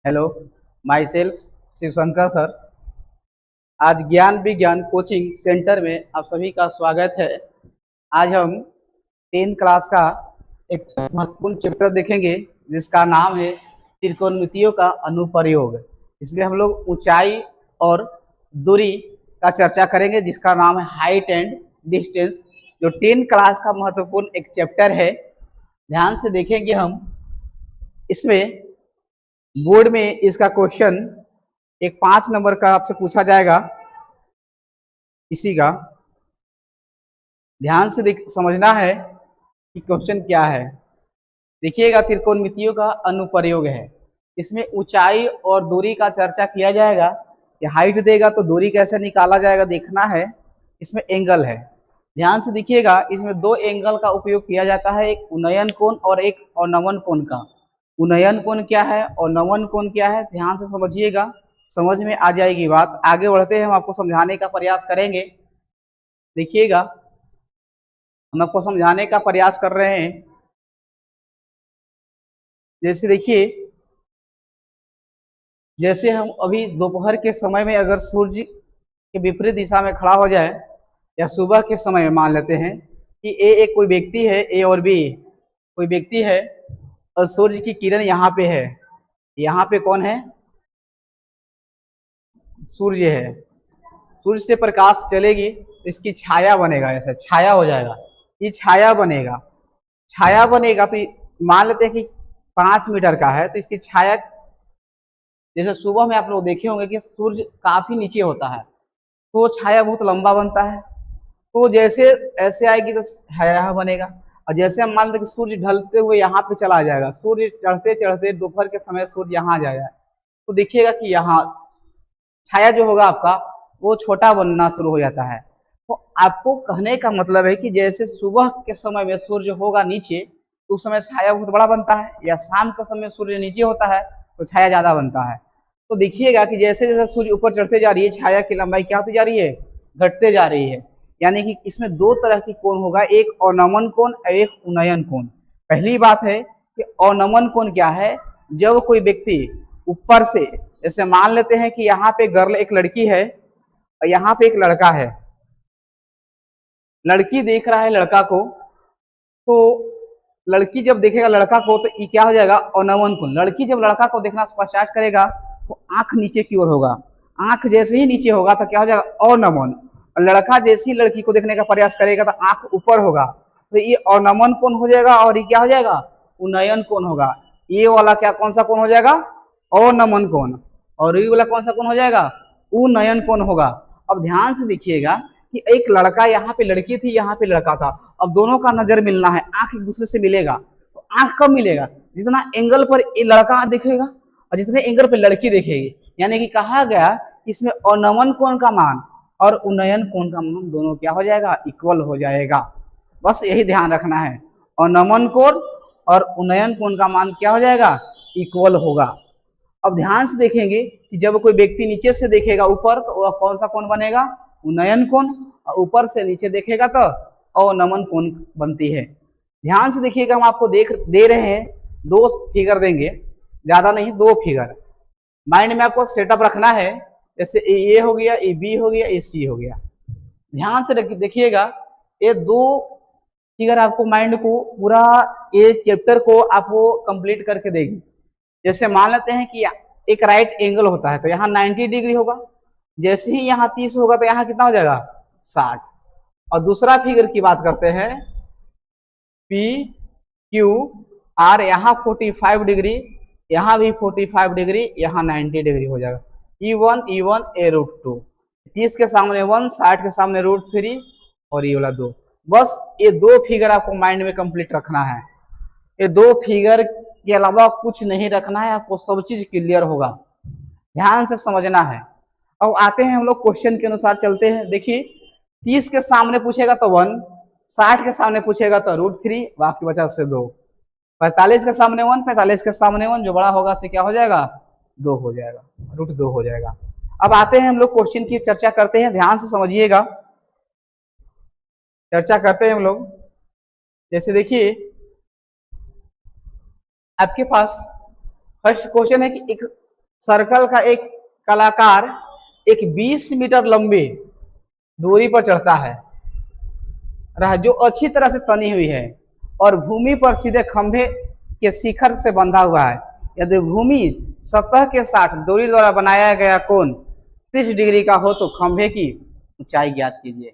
Hello, my self Shivshankar sir. आज ज्ञान विज्ञान कोचिंग सेंटर में आप सभी का स्वागत है। आज हम 10th क्लास का एक महत्वपूर्ण चैप्टर देखेंगे जिसका नाम है त्रिकोणमितियों का अनुप्रयोग। इसमें हम लोग ऊंचाई और दूरी का चर्चा करेंगे जिसका नाम है हाइट एंड डिस्टेंस, जो 10th क्लास का महत्वपूर्ण एक चैप्टर है। ध्यान से देखेंगे हम इसमें बोर्ड में इसका क्वेश्चन एक 5 नंबर का आपसे पूछा जाएगा। इसी का ध्यान से समझना है कि क्वेश्चन क्या है। देखिएगा, त्रिकोणमितियों का अनुप्रयोग है। इसमें ऊंचाई और दूरी का चर्चा किया जाएगा कि हाइट देगा तो दूरी कैसे निकाला जाएगा देखना है। इसमें एंगल है, ध्यान से देखिएगा। इसमें 2 एंगल का उपयोग किया जाता है, एक उन्नयन कोण और एक अवनमन कोण का। उन्नयन कोण क्या है और नमन कोण क्या है, ध्यान से समझिएगा, समझ में आ जाएगी बात। आगे बढ़ते हैं, हम आपको समझाने का प्रयास करेंगे। देखिएगा, हम आपको समझाने का प्रयास कर रहे हैं। जैसे देखिए, जैसे हम अभी दोपहर के समय में अगर सूर्य के विपरीत दिशा में खड़ा हो जाए या सुबह के समय में मान लेते हैं कि ए एक कोई व्यक्ति है, ए और बी कोई व्यक्ति है और सूर्य की किरण यहाँ पे है। यहाँ पे कौन है? सूर्य है। सूर्य से प्रकाश चलेगी तो इसकी छाया बनेगा, ऐसा छाया हो जाएगा। ये छाया बनेगा, छाया बनेगा तो मान लेते हैं कि 5 मीटर का है तो इसकी छाया, जैसे सुबह में आप लोग देखे होंगे कि सूर्य काफी नीचे होता है तो छाया बहुत लंबा बनता है। तो जैसे ऐसे आएगी तो छाया बनेगा। और जैसे हम मान लेते कि सूर्य ढलते हुए यहाँ पे चला जाएगा, सूर्य चढ़ते चढ़ते दोपहर के समय सूर्य यहाँ जाएगा तो देखिएगा कि यहाँ छाया जो होगा आपका वो छोटा बनना शुरू हो जाता है। तो आपको कहने का मतलब है कि जैसे सुबह के समय में सूर्य होगा नीचे तो उस समय छाया बहुत बड़ा बनता है, या शाम के समय सूर्य नीचे होता है तो छाया ज्यादा बनता है। तो देखिएगा कि जैसे जैसे सूर्य ऊपर चढ़ते जा रही है, छाया की लंबाई क्या होती जा रही है? घटते जा रही है। यानी कि इसमें 2 तरह की कोण होगा, एक अवनमन कोण और एक उन्नयन कोण। पहली बात है कि अवनमन कोण क्या है? जब कोई व्यक्ति ऊपर से, जैसे मान लेते हैं कि यहाँ पे गर्ल एक लड़की है और यहाँ पे एक लड़का है। लड़की देख रहा है लड़का को, तो लड़की जब देखेगा लड़का को तो ये क्या हो जाएगा? अवनमन कोण। लड़की जब लड़का को देखना स्टार्ट करेगा तो आंख नीचे की ओर होगा। आंख जैसे ही नीचे होगा तो क्या हो जाएगा? अवनमन। और लड़का जैसे ही लड़की को देखने का प्रयास करेगा तो आंख ऊपर होगा तो ये अवनमन कोण हो जाएगा, और ये क्या हो जाएगा? उन्नयन कोण होगा। ये वाला क्या, कौन सा कोण हो जाएगा? अवनमन कोण। और ये वाला कौन सा कोण हो जाएगा? उन्नयन कोण होगा। अब ध्यान से देखिएगा कि एक लड़का, यहाँ पे लड़की थी, यहाँ पे लड़का था। अब दोनों का नजर मिलना है, आंख एक दूसरे से मिलेगा। तो आंख कब मिलेगा? जितना एंगल पर ये लड़का देखेगा और जितने एंगल पर लड़की देखेगी। यानी कि कहा गया इसमें अवनमन कोण का मान और उन्नयन कोण का मान दोनों क्या हो जाएगा? इक्वल हो जाएगा। बस यही ध्यान रखना है, अवनमन कोण और उन्नयन कोण का मान क्या हो जाएगा? इक्वल होगा। अब ध्यान से देखेंगे कि जब कोई व्यक्ति नीचे से देखेगा ऊपर तो वह कौन सा कोण बनेगा? उन्नयन कोण। और ऊपर से नीचे देखेगा तो अवनमन कोण बनती है। ध्यान से देखिएगा, हम आपको दे रहे हैं 2 फिगर देंगे, ज्यादा नहीं, 2 फिगर। माइंड में आपको सेटअप रखना है, जैसे ए हो गया, ए बी हो गया, ए सी हो गया। ध्यान से देखिएगा, ये 2 फिगर आपको माइंड को पूरा ये चैप्टर को आपको कंप्लीट करके देगी। जैसे मान लेते हैं कि एक राइट एंगल होता है तो यहाँ 90 डिग्री होगा। जैसे ही यहाँ 30 होगा तो यहाँ कितना हो जाएगा? 60। और दूसरा फिगर की बात करते हैं, पी क्यू आर, यहाँ 45 डिग्री, यहाँ भी 45 डिग्री, यहाँ 90 डिग्री हो जाएगा। E1 A√2, 30 के सामने 1, 60 के सामने √3 और ये वाला 2। बस ये 2 फिगर आपको माइंड में कंप्लीट रखना है। ये 2 फिगर के अलावा कुछ नहीं रखना है, आपको सब चीज क्लियर होगा। ध्यान से समझना है। अब आते हैं हम लोग क्वेश्चन के अनुसार चलते हैं। देखिए, 30 के सामने पूछेगा तो 1, 60 के सामने पूछेगा तो √3, बाकी बचा उससे 2। 45 के सामने 1, 45 के सामने 1, जो बड़ा होगा से क्या हो जाएगा? 2 हो जाएगा, √2 हो जाएगा। अब आते हैं हम लोग क्वेश्चन की चर्चा करते हैं, ध्यान से समझिएगा, चर्चा करते हैं हम लोग। जैसे देखिए, आपके पास फर्स्ट क्वेश्चन है कि एक सर्कल का एक कलाकार एक 20 मीटर लंबी दूरी पर चढ़ता है जो अच्छी तरह से तनी हुई है और भूमि पर सीधे खंभे के शिखर से बंधा हुआ है। यदि भूमि सतह के साथ दूरी द्वारा बनाया गया कोण 30 डिग्री का हो तो खंभे की ऊंचाई ज्ञात कीजिए।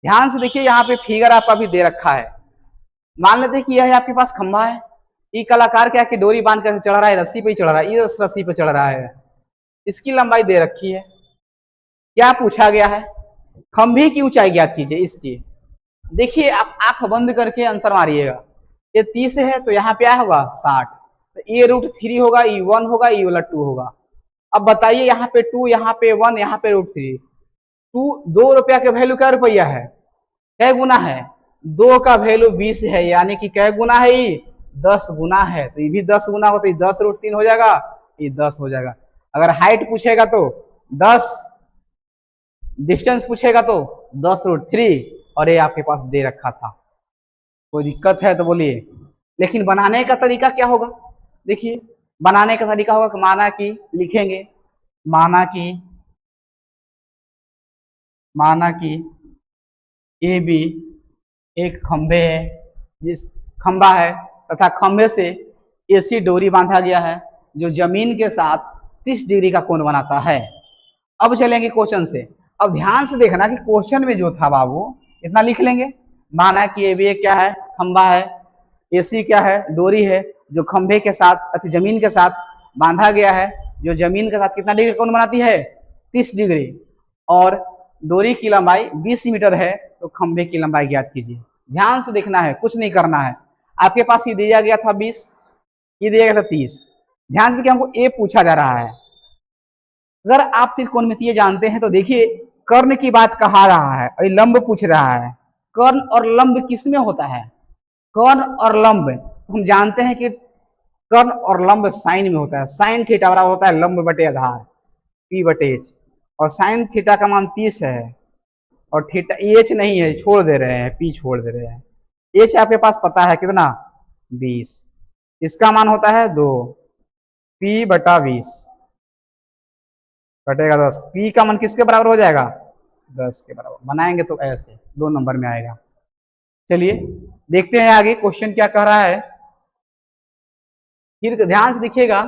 ध्यान से देखिए, यहाँ पे फिगर आपका भी दे रखा है। मान लेते कि यह आपके पास खंभा है, ये कलाकार क्या कि डोरी बांध कर चढ़ रहा है, रस्सी पे ही चढ़ रहा है, इस रस्सी पे चढ़ रहा है, इसकी लंबाई दे रखी है। क्या पूछा गया है? खंभे की ऊंचाई ज्ञात कीजिए इसकी। देखिए, आप आंख बंद करके आंसर मारिएगा। ये 30 है तो यहाँ पे क्या होगा 60, तो ये √3 होगा, ये 1 होगा, ये वाला 2 होगा। अब बताइए, यहाँ पे 2, यहाँ पे 1, यहाँ पे √3। 2 रुपया के वैल्यू क्या रुपया है, कै गुना है? 2 का वैल्यू 20 है, यानी कि कै गुना है ये 10 गुना है। तो ये भी 10 गुना हो तो ये 10√3 हो जाएगा, ये 10 हो जाएगा। अगर हाइट पूछेगा तो 10, डिस्टेंस पूछेगा तो 10√3, और ये आपके पास दे रखा था। कोई दिक्कत है तो बोलिए। लेकिन बनाने का तरीका क्या होगा? देखिए, बनाने का तरीका होगा कि माना कि लिखेंगे, माना कि ए बी एक खंभे है, जिस खंभा है तथा खंभे से ऐसी डोरी बांधा गया है जो जमीन के साथ 30 डिग्री का कोण बनाता है। अब चलेंगे क्वेश्चन से। अब ध्यान से देखना कि क्वेश्चन में जो था बाबू इतना लिख लेंगे। माना कि ए बी एक क्या है, खंभा है, एसी क्या है, डोरी है जो खंभे के साथ अति जमीन के साथ बांधा गया है, जो जमीन के साथ कितना डिग्री कोण बनाती है 30 डिग्री, और डोरी की लंबाई 20 मीटर है, तो खंभे की लंबाई ज्ञात कीजिए। ध्यान से देखना है, कुछ नहीं करना है। आपके पास ये दिया गया था 20, ये दिया गया था 30। ध्यान से देखिए, हमको ए पूछा जा रहा है। अगर आप त्रिकोणमितीय जानते हैं तो देखिए, कर्ण की बात कहा रहा है और लंब पूछ रहा है। कर्ण और लंब किसमें होता है? कर्ण और लंब हम जानते हैं कि कर्ण और लंब साइन में होता है। साइन थीटा बराबर होता है लंब बटे आधार P/H, और साइन थीटा का मान 30 है, और थीटा एच नहीं है, छोड़ दे रहे हैं, P छोड़ दे रहे हैं। एच आपके पास पता है कितना 20, इसका मान होता है 2, P/20 कटेगा 10। P का मान किसके बराबर हो जाएगा 10 के बराबर। बनाएंगे तो ऐसे 2 नंबर में आएगा। चलिए देखते हैं आगे क्वेश्चन क्या कह रहा है। फिर ध्यान से देखिएगा,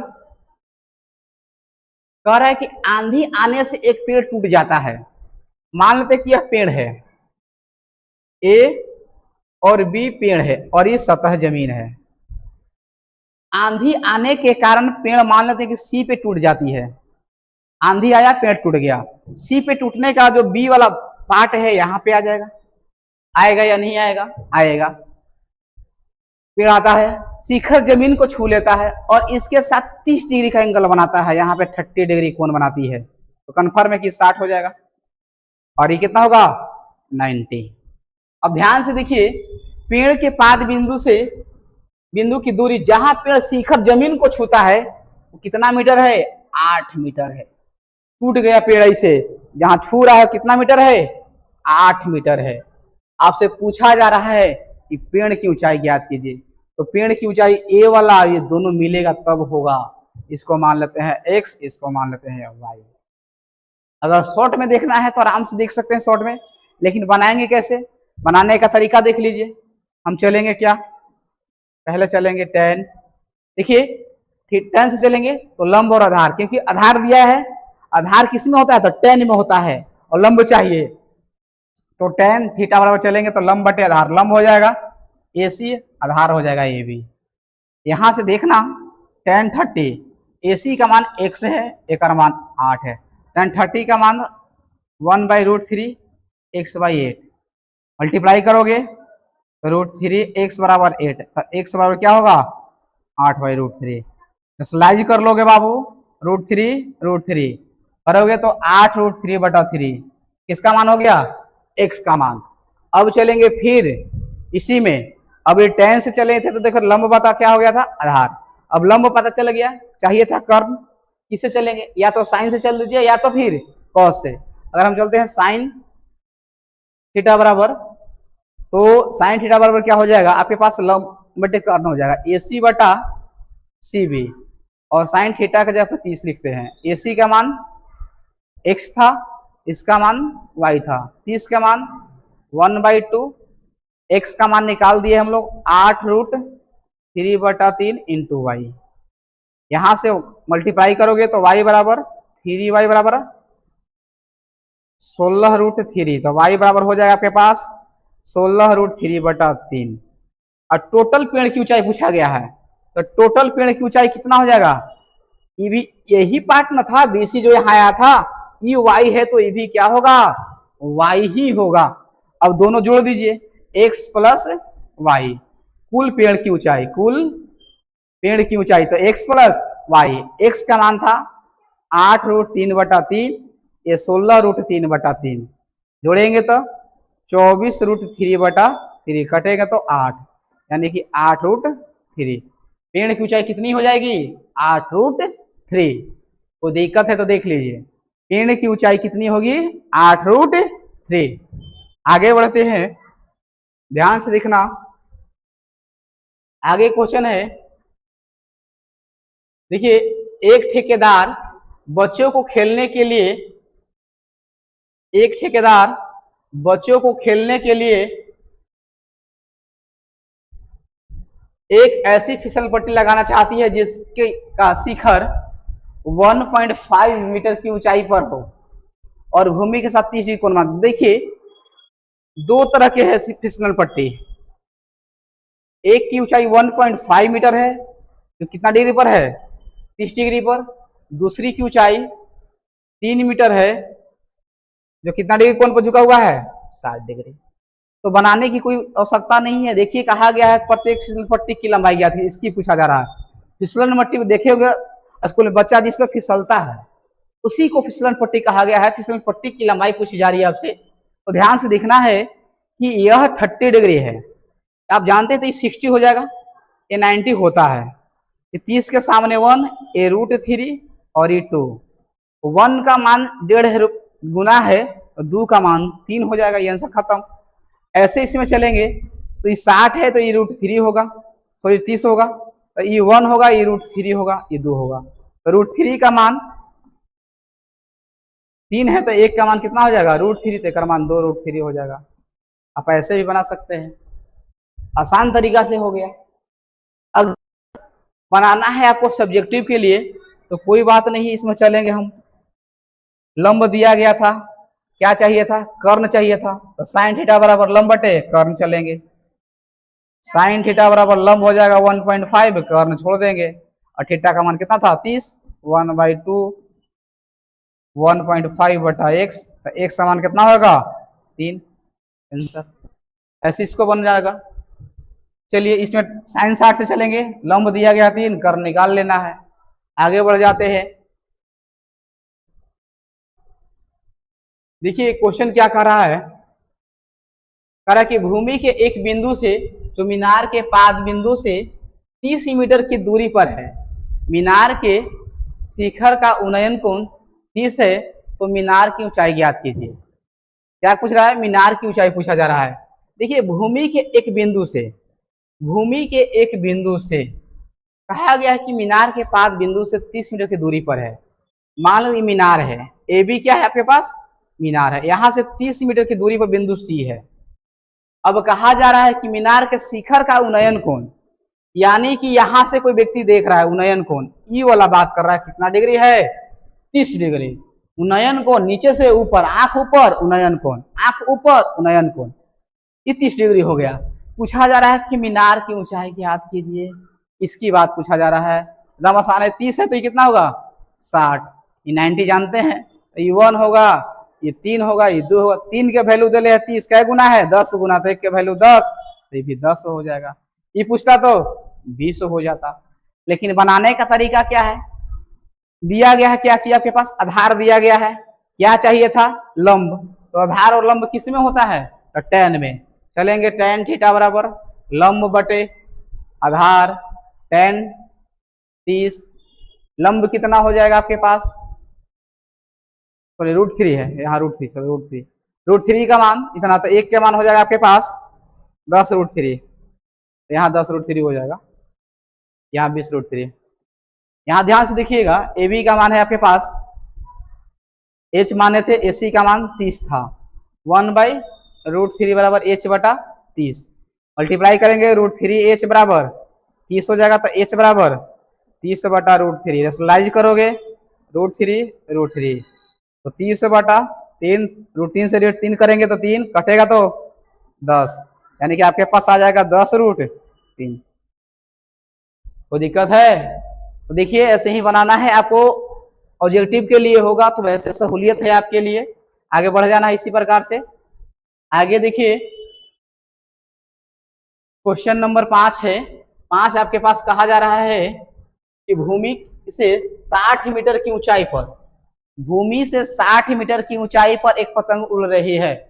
कह रहा है कि आंधी आने से एक पेड़ टूट जाता है। मान लेते कि यह पेड़ है, ए और बी पेड़ है और ये सतह जमीन है। आंधी आने के कारण पेड़ मान लेते कि सी पे टूट जाती है। आंधी आया, पेड़ टूट गया। सी पे टूटने का जो बी वाला पार्ट है यहाँ पे आ जाएगा, आएगा या नहीं आएगा? आएगा। पेड़ आता है, शिखर जमीन को छू लेता है और इसके साथ 30 डिग्री का एंगल बनाता है, यहाँ पे 30 डिग्री कोण बनाती है, तो कन्फर्म है कि 60 हो जाएगा। और ये कितना होगा 90। अब ध्यान से देखिए, पेड़ के पाद बिंदु की दूरी जहां पेड़ शिखर जमीन को छूता है वो कितना मीटर है? 8 मीटर है। टूट गया पेड़ ऐसे, जहां छू रहा है कितना मीटर है? 8 मीटर है। आपसे पूछा जा रहा है कि पेड़ की ऊंचाई ज्ञात कीजिए, तो पेड़ की ऊंचाई ए वाला ये दोनों मिलेगा तब होगा। इसको मान लेते हैं x, इसको मान लेते हैं y। अगर शॉर्ट में देखना है तो आराम से देख सकते हैं शॉर्ट में, लेकिन बनाएंगे कैसे? बनाने का तरीका देख लीजिए। हम चलेंगे क्या, पहले चलेंगे tan। देखिए, tan से चलेंगे तो लंब और आधार, क्योंकि आधार दिया है, आधार किस में होता है? तो tan में होता है, और लंब चाहिए तो tan थीटा बराबर चलेंगे तो लंब बटे आधार, लंब हो जाएगा AC, आधार हो जाएगा AB। यहां से देखना tan 30, AC का मान x है, A का मान 8 है, tan 30 का मान 1/√3 x/8, मल्टीप्लाई करोगे तो √3 x बराबर 8, तो x बराबर क्या होगा 8/√3। स्लाइज कर लोगे बाबू, √3 करोगे तो 8√3/3, किसका मान हो गया? x का मान। अब चलेंगे फिर इसी में, अब ये tan से चले थे तो देखो लंब पता क्या हो गया था? आधार। अब लंब पता चल गया, चाहिए था कर्ण, किससे चलेंगे? या तो साइन से चल लीजिए या तो फिर कॉस से। अगर हम चलते हैं साइन थीटा बराबर, तो साइन थीटा बराबर क्या हो जाएगा आपके पास? लंब बटे कर्ण हो जाएगा, AC/CB। और साइन थीटा का जगह पर 30 लिखते हैं। AC का मान x था, इसका मान y था, 30 का मान 1/2, x का मान निकाल दिए हम लोग 8√3/3 इंटू वाई। यहां से मल्टीप्लाई करोगे तो y बराबर 3y बराबर 16√3, तो y बराबर हो जाएगा आपके पास 16√3/3। और टोटल पेड़ की ऊंचाई पूछा गया है, तो टोटल पेड़ की ऊंचाई कितना हो जाएगा? ये भी यही पार्ट न था, BC जो यहाँ आया था, ये y है तो ये भी क्या होगा? y ही होगा। अब दोनों जोड़ दीजिए, x प्लस y, कुल पेड़ की ऊंचाई, कुल पेड़ की ऊंचाई तो x प्लस y। x का मान था 8√3/3, ये 16√3/3, जोड़ेंगे तो 24√3/3, कटेगा तो 8, यानी कि 8√3। पेड़ की ऊंचाई कितनी हो जाएगी? 8√3। कोई दिक्कत है तो देख लीजिए, पेड़ की ऊंचाई कितनी होगी? 8√3। आगे बढ़ते हैं, ध्यान से देखना। आगे क्वेश्चन है, देखिए, एक ठेकेदार बच्चों को खेलने के लिए, एक ठेकेदार बच्चों को खेलने के लिए एक ऐसी फिसल पट्टी लगाना चाहती है जिसके का शिखर 1.5 मीटर की ऊंचाई पर हो और भूमि के साथ 30 डिग्री कोण में। देखिए, दो तरह के है फिसलन पट्टी। एक की ऊंचाई 1.5 मीटर है, जो कितना डिग्री पर है? 30 डिग्री पर। दूसरी की ऊंचाई 3 मीटर है, जो कितना डिग्री कोण पर झुका हुआ है? 60 डिग्री। तो बनाने की कोई आवश्यकता नहीं है। देखिए, कहा गया है प्रत्येक फिसल पट्टी की लंबाई क्या थी, इसकी पूछा जा रहा है। फिसलन पट्टी में देखे होगा स्कूल में, बच्चा जिस पर फिसलता है उसी को फिसलन पट्टी कहा गया है। फिसलन पट्टी की लंबाई पूछी जा रही है आपसे, तो ध्यान से देखना है कि यह 30 डिग्री है। आप जानते हैं तो ये 60 हो जाएगा, ये 90 होता है। ये 30 के सामने 1, ये √3 और ये 2। 1 का मान 1.5 गुना है, और 2 का मान 3 हो जाएगा। ये आंसर खत्म। ऐसे इसमें चलेंगे तो ये 60 है तो ये √3 होगा, सॉरी 30 होगा, तो ये 1 होगा, ये √3 होगा, ये 2 होगा। तो √3 का मान 3 है तो 1 का मान कितना हो जाएगा? √3, तो का मान 2√3 हो जाएगा। आप ऐसे भी बना सकते हैं, आसान तरीका से हो गया। अब बनाना है आपको सब्जेक्टिव के लिए, तो कोई बात नहीं, इसमें चलेंगे हम। लंब दिया गया था, क्या चाहिए था? कर्ण चाहिए था, तो साइन थीटा बराबर लंब बटे कर्ण चलेंगे। साइन थीटा बराबर लंब हो जाएगा 1.5, कर्ण छोड़ देंगे, और थीटा का मान कितना था? 30, 1/2 1.5/x, तो x का मान कितना होगा? 3। आंसर ऐसे इसको बन जाएगा। चलिए, इसमें साइन 60 से चलेंगे, लंब दिया गया 3, कर्ण निकाल लेना है। आगे बढ़ जाते हैं। देखिए, क्वेश्चन क्या कह रहा है? कह रहा है कि भूमि के एक बिंदु से, जो मीनार के पाद बिंदु से 30 मीटर की दूरी पर है, मीनार के शिखर का उन्नयन कोण 30 है, तो मीनार की ऊंचाई ज्ञात कीजिए। क्या पूछ रहा है? मीनार की ऊंचाई पूछा जा रहा है। देखिए, भूमि के एक बिंदु से, भूमि के एक बिंदु से कहा गया है कि मीनार के पाद बिंदु से 30 मीटर की दूरी पर है। मान लो ये मीनार है, ए बी क्या है आपके पास? मीनार है। यहां से 30 मीटर की दूरी पर बिंदु सी है। अब कहा जा रहा है कि मीनार के शिखर का उन्नयन कोण, यानी कि यहां से कोई व्यक्ति देख रहा है, उन्नयन कोण ई वाला बात कर रहा है, कितना डिग्री है? 30 डिग्री। उन्नयन कोण नीचे से ऊपर, आंख ऊपर, उन्नयन कोण आंख ऊपर, उन्नयन कोण, ये 30 डिग्री हो गया। पूछा जा रहा है कि मीनार की ऊंचाई ज्ञात कीजिए, इसकी बात पूछा जा रहा है। एकदम आसान है। 30 है तो ये कितना होगा? 60। ये 90 जानते हैं, ये 1 होगा, ये 3 होगा, ये 2 होगा। 3 के वैल्यू दे ले, 30 का गुना है 10 गुना, तो 1 के वैल्यू 10, तो ये भी 10 हो जाएगा। ये पूछता तो 20 हो जाता। लेकिन बनाने का तरीका क्या है? दिया गया है, क्या चाहिए आपके पास? आधार दिया गया है। क्या चाहिए था? लंब। तो आधार और लंब किस में होता है? तो tan में। चलेंगे, tan थीटा बराबर लंब बटे आधार tan 30। लंब कितना हो जाएगा आपके पास? सॉरी, √3 है यहाँ, √3, चलो √3। √3 का मान इतना, तो 1 के मान हो जाएगा आपके पास 10√3, यहाँ 10√3 हो जाएगा, यहाँ 20√3। यहाँ ध्यान से देखिएगा, ए बी का मान है आपके पास, एच माने थे, ए सी का मान 30 था, 1/√3 बराबर एच बटा 30, मल्टीप्लाई करेंगे √3h बराबर 30 हो जाएगा, तो h बराबर 30 बटा √3, रेशनलाइज करोगे √3 तो 30 बटा 3, √3 से √3 करेंगे तो 3 कटेगा तो 10, यानी कि आपके पास आ जाएगा 10√3। कोई दिक्कत है? तो देखिए ऐसे ही बनाना है आपको, ऑब्जेक्टिव के लिए होगा तो वैसे सहूलियत है आपके लिए, आगे बढ़ जाना है इसी प्रकार से। आगे देखिए क्वेश्चन नंबर 5 है। 5 आपके पास कहा जा रहा है कि भूमि से 60 मीटर की ऊंचाई पर, भूमि से 60 मीटर की ऊंचाई पर एक पतंग उड़ रही है।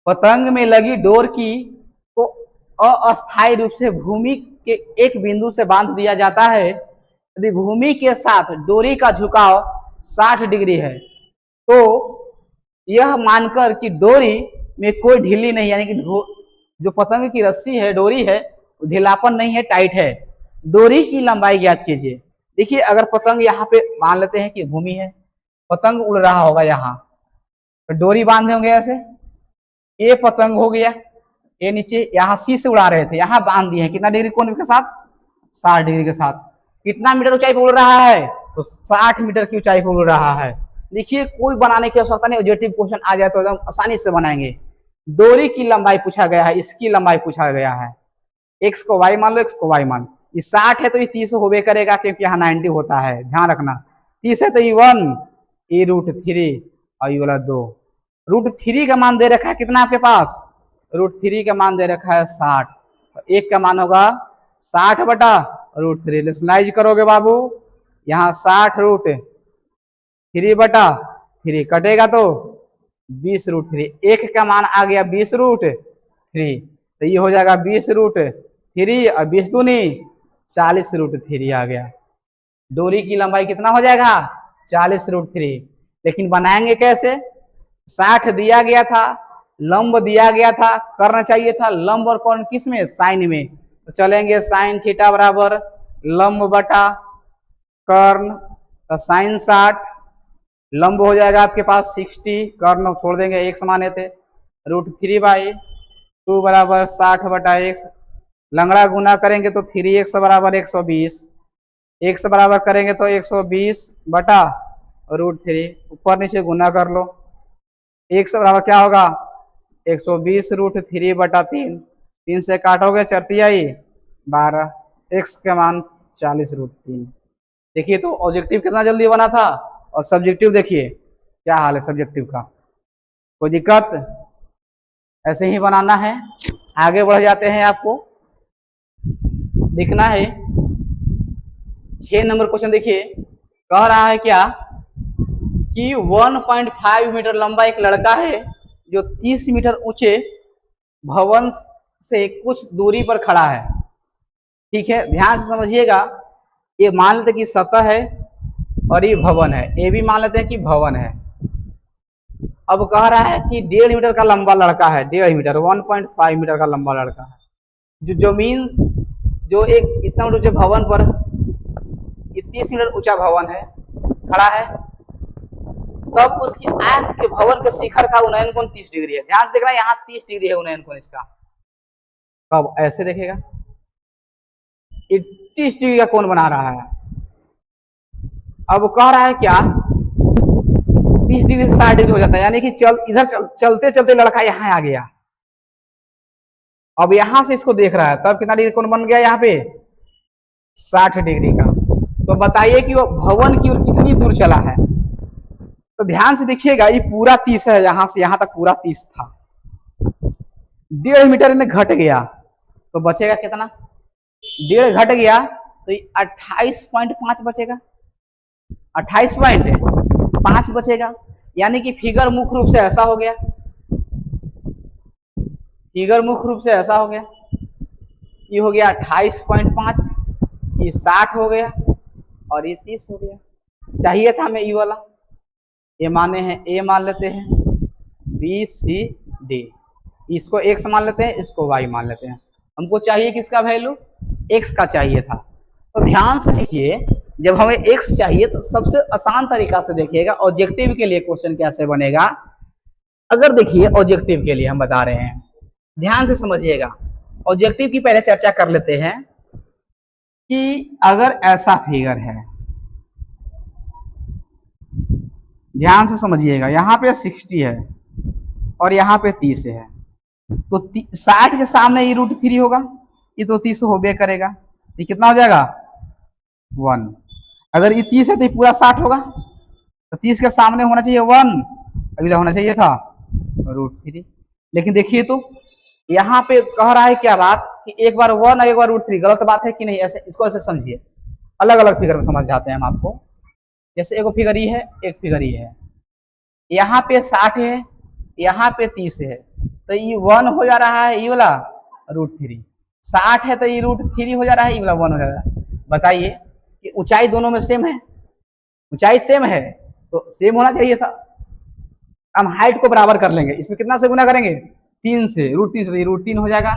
पतंग में लगी डोर की को अस्थायी रूप से भूमि के एक बिंदु से बांध दिया जाता है। यदि भूमि के साथ डोरी का झुकाव 60 डिग्री है तो यह मानकर कि डोरी में कोई ढीली नहीं, यानी कि जो पतंग की रस्सी है, डोरी है, ढीलापन नहीं है, टाइट है, डोरी की लंबाई ज्ञात कीजिए। देखिए अगर पतंग यहाँ पे मान लेते हैं कि भूमि है, पतंग उड़ रहा होगा, यहाँ तो डोरी बांधे होंगे ऐसे, ये पतंग हो गया, ये नीचे यहाँ सी से उड़ा रहे थे, यहाँ बांध दिए हैं कितना डिग्री कोण के साथ, 60 डिग्री के साथ। कितना मीटर ऊंचाई पर उड़ रहा है, तो 60 मीटर की ऊंचाई पर उड़ रहा है। देखिए कोई बनाने की आवश्यकता नहीं, ऑब्जेक्टिव क्वेश्चन आ जाए तो एकदम आसानी से बनाएंगे। डोरी की लंबाई पूछा गया है, इसकी लंबाई पूछा गया है, एक्स को वाई मान लो, एक्स को वाई मान, ये 60 है तो ये 30 होबे करेगा क्योंकि यहाँ 90 होता है, ध्यान रखना। 30 है तो ये 1, ये √3 और ये वाला 2, √3 का मान दे रखा है कितना आपके पास, √3 का मान दे रखा है 60, तो एक का मान होगा 60 बटा √3, रेशनलाइज करोगे बाबू, यहाँ 60√3 बटा 3 कटेगा तो 20√3, एक का मान आ गया 20√3, तो ये हो जाएगा 20√3 और 20 दूनी 40√3 आ गया। डोरी की लंबाई कितना हो जाएगा, 40√3। लेकिन बनाएंगे कैसे, 60 दिया गया था, लंब दिया गया था, करना चाहिए था लंब और कोण किस में, साइन में, तो चलेंगे साइन थीटा बराबर लंब बटा कर्ण, तो साइन 60, लंब हो जाएगा आपके पास 60, कर्ण छोड़ देंगे, एक समान थे, √3/2 बराबर 60 बटा x, लंगड़ा गुना करेंगे तो 3x बराबर 120, x बराबर करेंगे तो 120 बटा √3, ऊपर नीचे गुना कर लो, x बराबर क्या होगा 120√3 बटा 3, 3 से काटोगे 4×3 12, x के मान 40√3। देखिए तो ऑब्जेक्टिव कितना जल्दी बना था, और सब्जेक्टिव देखिए क्या हाल है सब्जेक्टिव का, कोई दिक्कत, ऐसे ही बनाना है। आगे बढ़ जाते हैं, आपको देखना है 6 नंबर क्वेश्चन। देखिए कह रहा है क्या कि 1.5 मीटर लंबा एक लड़का है जो 30 मीटर ऊंचे भवन से कुछ दूरी पर खड़ा है। ठीक है, ध्यान से समझिएगा, ये मान लेते कि सतह है और ये भवन है, ये भी मान लेते हैं कि भवन है। अब कह रहा है कि 1.5 मीटर का लंबा लड़का है, 1.5 मीटर 1.5 मीटर का लंबा लड़का है, जो जमीन जो एक इतना ऊंचे भवन पर 30 मीटर ऊंचा भवन है खड़ा है, तब उसकी आंख के भवन के शिखर का उन्नयन कोण 30 डिग्री है। ध्यान से देखना, यहाँ 30 डिग्री है उन्नयन कोण इसका, कब ऐसे देखेगा 30 डिग्री का कोण बना रहा है। अब कह रहा है क्या 30 डिग्री से 60 डिग्री हो जाता है, यानी कि चलते चलते लड़का यहाँ आ गया, अब यहां से इसको देख रहा है, तब कितना डिग्री कोण बन गया यहाँ पे 60 डिग्री का। तो बताइए कि वो भवन की ओर कितनी दूर चला है, तो ध्यान से देखिएगा, ये पूरा 30 है, यहां से यहां तक पूरा 30 था, 1.5 मीटर में घट गया तो बचेगा कितना, 1.5 घट गया तो 28.5 बचेगा, 28.5 बचेगा, यानी कि फिगर मुख्य रूप से ऐसा हो गया, फिगर मुख्य रूप से ऐसा हो गया, ये हो गया 28.5, ये 60 हो गया और ये 30 हो गया। चाहिए था हमें ये वाला, ये माने हैं ए मान लेते हैं, बी सी डी, इसको एक्स मान लेते हैं, इसको वाई मान लेते हैं। हमको चाहिए किसका वैल्यू, एक्स का चाहिए था, तो ध्यान से देखिए, जब हमें x चाहिए तो सबसे आसान तरीका से देखिएगा ऑब्जेक्टिव के लिए क्वेश्चन कैसे बनेगा। अगर देखिए ऑब्जेक्टिव के लिए हम बता रहे हैं, ध्यान से समझिएगा। ऑब्जेक्टिव की पहले चर्चा कर लेते हैं कि अगर ऐसा फिगर है, ध्यान से समझिएगा, यहाँ पे 60 है और यहाँ पे 30 है, तो 60 के सामने ये √3 होगा, ये तो 30 होबे करेगा, ये कितना हो जाएगा 1। अगर ये 30 है तो ये पूरा 60 होगा, तो 30 के सामने होना चाहिए 1, अगला होना चाहिए था √3। लेकिन देखिए तो यहाँ पे कह रहा है क्या बात कि एक बार 1 और एक बार √3, गलत बात है कि नहीं? ऐसे इसको ऐसे समझिए, अलग अलग फिगर में समझ जाते हैं हम आपको। जैसे एक फिगर ये है, एक फिगर ये है, यहाँ पे 60 है, यहाँ पे 30 है, तो ये 1 हो जा रहा है, ये वाला √3। 60 है तो ये √3 हो जा रहा है, ये वाला 1 हो जा रहा है। बताइए कि ऊंचाई दोनों में सेम है, ऊंचाई सेम है तो सेम होना चाहिए था। हम हाइट को बराबर कर लेंगे, इसमें कितना से गुना करेंगे 3 से, √3 से, √3 हो जाएगा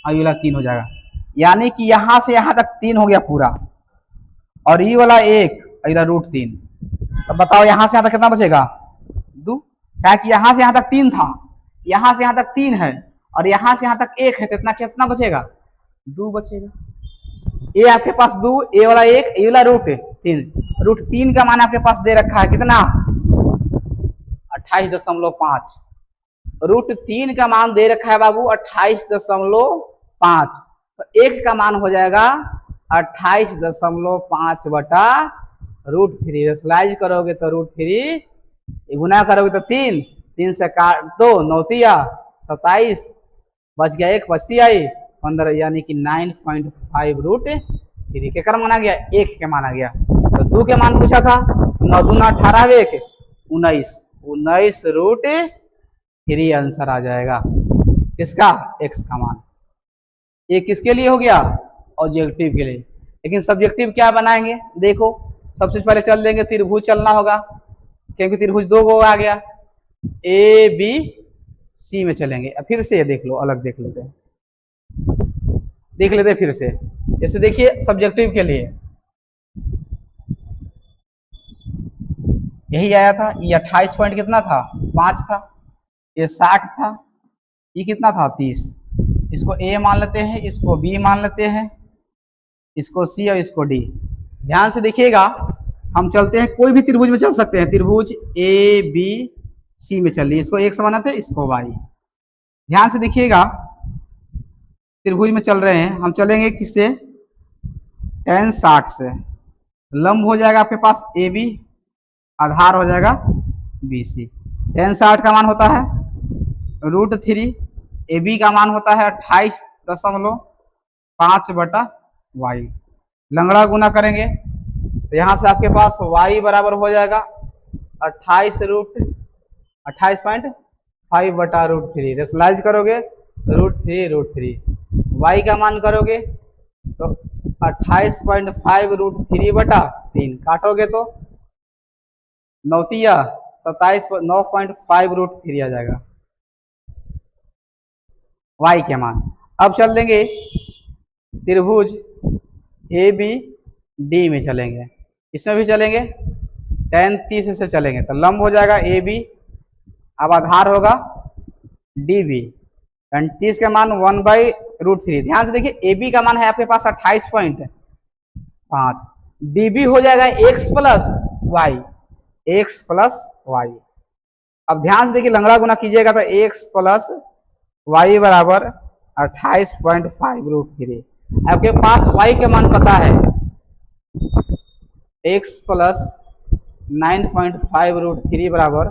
और ये वाला 3 हो जाएगा, यानी कि यहाँ से यहाँ तक 3 हो गया पूरा, और ये वाला 1 इधर √3। तो बताओ यहाँ से यहाँ तक कितना बचेगा 2, क्या कि यहाँ से यहाँ तक 3 था, यहाँ से यहाँ तक 3 है और यहाँ से यहाँ तक 1 है, तो इतना कितना बचेगा 2 बचेगा। ये आपके पास 2, ये वाला 1, ये वाला √3। √3 का मान आपके पास दे रखा है कितना 28.5। √3 का मान दे रखा है बाबू 28.5, तो 1 का मान हो जाएगा 28.5 बटा √3। रेशलाइज करोगे तो √3, गुना करोगे तो 3 से काट 2, 9 तिया 27, बच गया 1, बचती आई 15, यानी कि 9.5 √3 के कर माना गया, 1 के माना गया। तो 2 के मान पूछा था, 9 दूना 18, 1 19 √3 आंसर आ जाएगा किसका, x का मान। ये किसके लिए हो गया ऑब्जेक्टिव के लिए। लेकिन सब्जेक्टिव क्या बनाएंगे, देखो सबसे पहले चल देंगे त्रिभुज चलना होगा, क्योंकि त्रिभुज 2 गो आ गया, ABC में चलेंगे। फिर से देख लो, अलग देख लेते हैं, देख लेते हैं फिर से। जैसे देखिए सब्जेक्टिव के लिए यही आया था, ये 28 पॉइंट कितना था 5 था, ये 60 था, ये कितना था 30। इसको A मान लेते हैं, इसको B मान लेते हैं, इसको C और इसको D। ध्यान से देखिएगा, हम चलते हैं कोई भी त्रिभुज में चल सकते हैं, त्रिभुज ABC में चलिए, इसको x मानते हैं, इसको y। ध्यान से देखिएगा, त्रिभुज में चल रहे हैं, हम चलेंगे किससे tan 60 से, लंब हो जाएगा आपके पास AB, आधार हो जाएगा BC। tan 60 का मान होता है √3, AB का मान होता है 28.5 बटा y। लंगड़ा गुना करेंगे तो यहाँ से आपके पास y बराबर हो जाएगा 28.5 बटा √3। रेशलाइज करोगे √3, y का मान करोगे तो 28.5 √3 बटा 3, काटोगे तो 9 तिया 27, 9.5 √3 आ जाएगा y के मान। अब चल देंगे त्रिभुज ABD में चलेंगे, इसमें भी चलेंगे, tan 30 से चलेंगे तो लंब हो जाएगा AB, अब आधार होगा DB, tan 30 का मान 1/√3। ध्यान से देखिए AB का मान है आपके पास 28.5, DB हो जाएगा x प्लस y। अब ध्यान से देखिए लंगड़ा गुना कीजिएगा तो x प्लस y बराबर 28.5 √3। आपके पास y के मान पता है x प्लस 9.5 √3 बराबर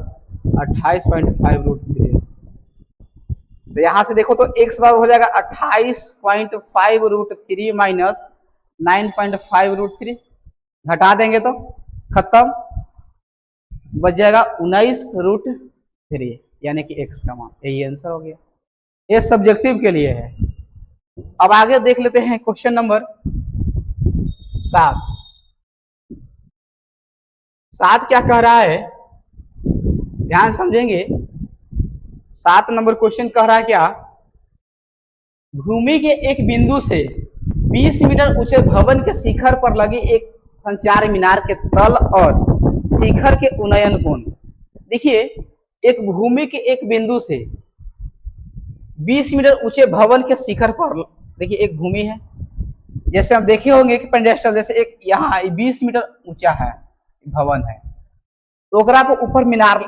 28.5 √3। तो यहां से देखो तो x बराबर हो जाएगा 28.5 √3 माइनस 9.5 √3, घटा देंगे तो खत्म, बच जाएगा 19 √3, यानी कि x का मान। यही आंसर हो गया, ये सब्जेक्टिव के लिए है। अब आगे देख लेते हैं क्वेश्चन नंबर 7 क्या कह रहा है, ध्यान समझेंगे। 7 नंबर क्वेश्चन कह रहा है क्या, भूमि के एक बिंदु से 20 मीटर ऊंचे भवन के शिखर पर लगी एक संचार मीनार के तल और शिखर के उन्नयन कोण। देखिए, एक भूमि के एक बिंदु से 20 मीटर ऊंचे भवन के शिखर पर, देखिए एक भूमि है, जैसे हम देखे होंगे कि पेडेस्टल, जैसे एक यहाँ 20 मीटर ऊंचा है भवन है, तो ओकरा को ऊपर मीनार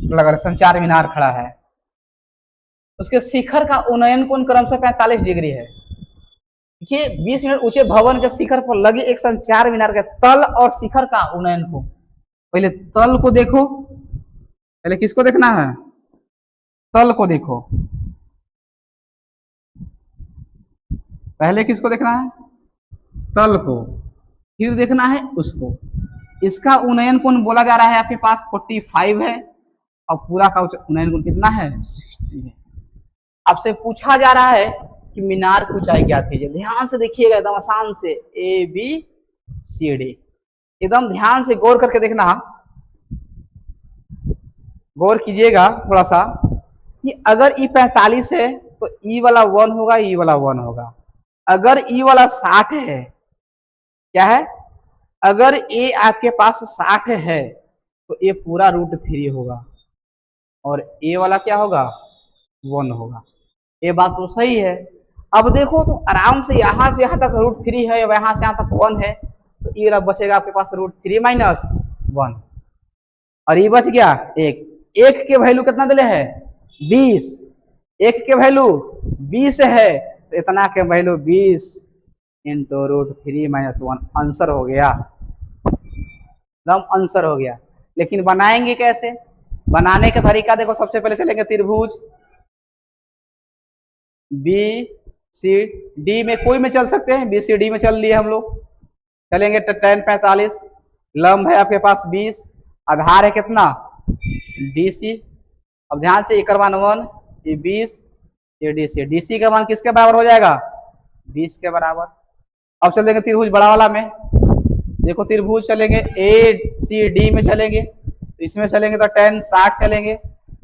लगा, संचार मीनार खड़ा है, उसके शिखर का उन्नयन कोण क्रमशः 45 डिग्री है। देखिए 20 मीटर ऊंचे भवन के शिखर पर लगे एक संचार मीनार के तल और शिखर का उन्नयन कोण। पहले तल को देखो, पहले किसको देखना है? तल को देखो, पहले किसको देखना है? तल को, फिर देखना है उसको। इसका उन्नयन कोण बोला जा रहा है आपके पास 45 है और पूरा का उन्नयन कोण कितना है? 60 है। आपसे पूछा जा रहा है कि मीनार की ऊंचाई ज्ञात कीजिए। ध्यान से देखिएगा, एकदम आसान से, ABCD, एकदम ध्यान से गौर करके देखना, गौर कीजिएगा थोड़ा सा कि अगर E 45 है तो E वाला 1 होगा, E वाला 1 होगा। अगर E वाला 60 है, क्या है? अगर A आपके पास 60 है तो A पूरा √3 होगा और A वाला क्या होगा? 1 होगा। ये बात तो सही है। अब देखो तो आराम से यहाँ से यहाँ तक √3 है, अब यहाँ से यहाँ तक 1 है, तो ये वाला बचेगा आपके पास √3 - 1 और ये बच गया 1। 1 के वैल्यू कितना दिले है? 20। 1 के वैल्यू 20 है तो इतना के वैल्यू 20 × √3 - 1 आंसर हो गया, एकदम आंसर हो गया। लेकिन बनाएंगे कैसे? बनाने का तरीका देखो, सबसे पहले चलेंगे त्रिभुज BCD में, कोई में चल सकते हैं, BCD में चल लिए हम लोग, चलेंगे तो tan 45, लंब है आपके पास 20, आधार है कितना? DC। अब ध्यान से, एक मान 1, ये 20, ये DC। DC का मान किसके बराबर हो जाएगा? 20 के बराबर। अब चलेंगे त्रिभुज बड़ा वाला में, देखो त्रिभुज चलेंगे ACD में चलेंगे, तो इसमें चलेंगे तो tan 60 चलेंगे,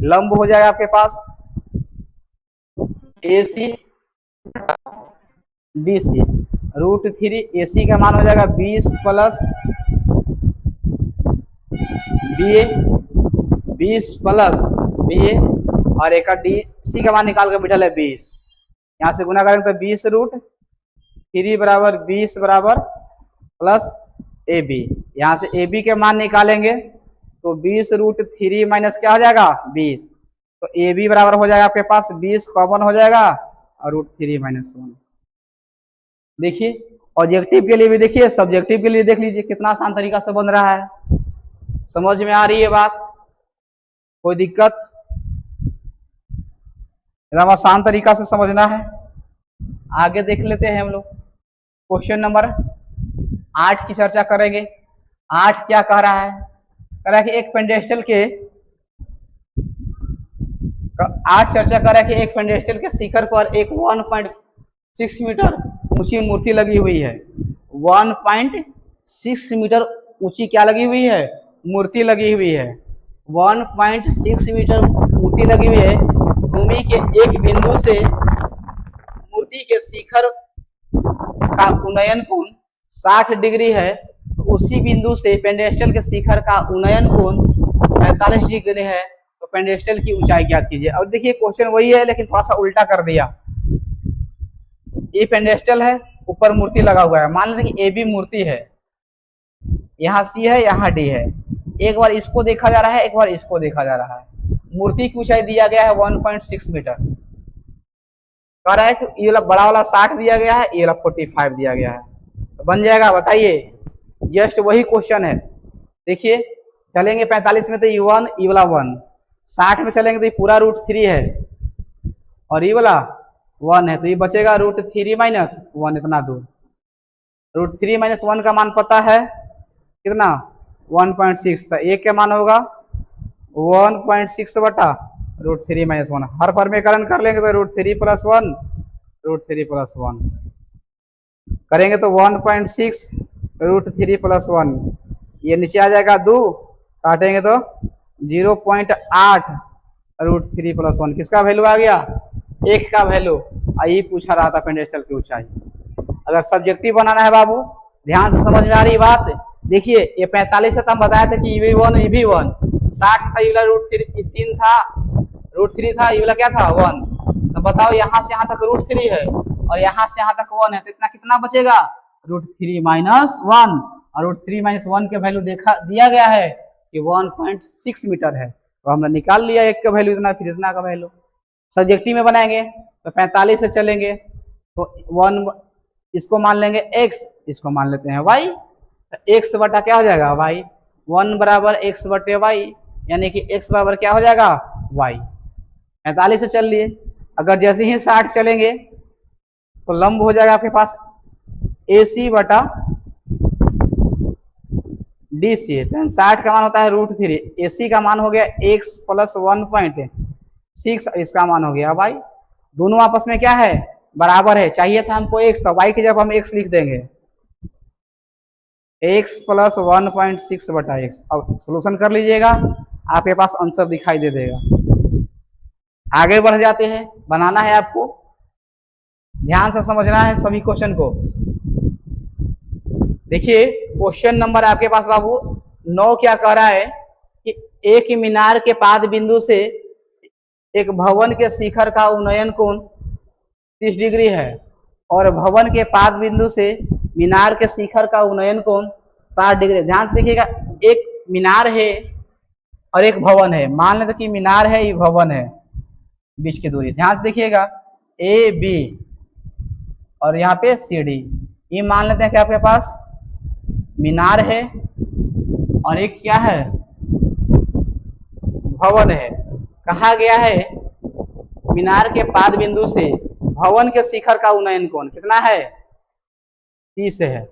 लंब हो जाएगा आपके पास AC DC, √3 AC का मान हो जाएगा 20 प्लस BA, 20 प्लस BA, और एक DC का मान निकाल कर बिठल है 20, यहाँ से गुना करेंगे तो 20 √3 बराबर 20 बराबर प्लस AB। यहाँ से AB के मान निकालेंगे तो 20 √3 माइनस क्या हो जाएगा? 20, तो AB बराबर हो जाएगा आपके पास 20 कॉमन हो जाएगा और √3 - 1। देखिए ऑब्जेक्टिव के लिए भी देखिए, सब्जेक्टिव के लिए देख लीजिए कितना आसान तरीका से बन रहा है। समझ में आ रही है बात? कोई दिक्कत? एकदम आसान तरीका से समझना है। आगे देख लेते हैं हम लोग, क्वेश्चन नंबर 8 की चर्चा करेंगे। 8 क्या कह रहा है? कह रहा है कि एक पेडेस्टल के 8 चर्चा कर रहा है कि एक पेडेस्टल के शिखर पर एक 1.6 मीटर ऊंची मूर्ति लगी हुई है। 1.6 मीटर ऊंची क्या लगी हुई है? मूर्ति लगी हुई है। 1.6 मीटर मूर्ति लगी हुई है। भूमि के एक बिंदु से मूर्ति के शिखर का उन्नयन कोण 60 डिग्री है, तो उसी बिंदु से पेडेस्टल के शिखर का उन्नयन कोण 45 डिग्री है, तो पेडेस्टल की ऊंचाई ज्ञात कीजिए। और देखिए क्वेश्चन वही है लेकिन थोड़ा सा उल्टा कर दिया। ये पेडेस्टल है, ऊपर मूर्ति लगा हुआ है, मान लेते कि AB मूर्ति है, यहाँ C है, यहाँ D है। एक बार इसको देखा जा रहा है, एक बार इसको देखा जा रहा है। मूर्ति की ऊंचाई दिया गया है 1.6 मीटर, कह रहा है कि ये वाला बड़ा वाला 60 दिया गया है, ये वाला 45 दिया गया है, तो बन जाएगा। बताइए, जस्ट वही क्वेश्चन है। देखिए चलेंगे 45 में तो ये 1, ये वाला 1, 60 में चलेंगे तो ये पूरा √3 है और ये वाला 1 है, तो ये बचेगा √3 - 1, इतना दूर। √3 - 1 का मान पता है कितना? 1.6, तो एक के मान होगा 1.6 बटा √3 - 1। हर परमेकरण कर लेंगे तो √3 + 1, √3 + 1 करेंगे तो 1.6 √3 + 1, ये नीचे आ जाएगा 2, काटेंगे तो 0.8 √3 + 1। किसका वैल्यू आ गया? 1 का वैल्यू। यही पूछा रहा था पेडेस्टल की ऊंचाई। अगर सब्जेक्टिव बनाना है बाबू, ध्यान से समझ में आ रही बात। देखिए ये 45 था, हम बताया था कि EV1 EV1, 60 था, ये वाला √3 था, √3 था, ये वाला क्या था 1। तो बताओ यहाँ से यहाँ तक √3 है और यहाँ से यहाँ तक 1 है, तो इतना कितना बचेगा √3 - 1, और √3 - 1 के वैल्यू देखा दिया गया है कि 1.6 मीटर है, तो हमने निकाल लिया एक का वैल्यू इतना, फिर इतना का वैल्यू। सब्जेक्टिव में बनाएंगे तो 45 से चलेंगे तो 1 इसको मान लेंगे x, इसको मान लेते हैं y, तो x बटा क्या हो जाएगा y, 1 बराबर x बटे y, यानी कि x बराबर क्या हो जाएगा y। 45 से चल लिए, अगर जैसे ही 60 चलेंगे तो लंब हो जाएगा आपके पास AC बटा DC। 60 का मान होता है √3, AC का मान हो गया x प्लस 1.6, इसका मान हो गया y। दोनों आपस में क्या है बराबर है, चाहिए था हमको x, तो y की जब हम x लिख देंगे x प्लस 1.6 बटा x। अब सोल्यूशन कर लीजिएगा, आपके पास आंसर दिखाई दे देगा। आगे बढ़ जाते हैं, बनाना है आपको, ध्यान से समझना है सभी क्वेश्चन को। देखिए क्वेश्चन नंबर आपके पास बाबू 9 क्या कह रहा है कि एक मीनार के पाद बिंदु से एक भवन के शिखर का उन्नयन कोण 30 डिग्री है और भवन के पाद बिंदु से मीनार के शिखर का उन्नयन कोण 60 डिग्री। ध्यान से देखिएगा, एक मीनार है और एक भवन है, मान लेते कि मीनार है, ये भवन है, बीच की दूरी ध्यान से देखिएगा AB और यहाँ पे CD। ये मान लेते हैं कि आपके पास मीनार है और एक क्या है भवन है। कहा गया है मीनार के पाद बिंदु से भवन के शिखर का उन्नयन कोण कितना है 30 है।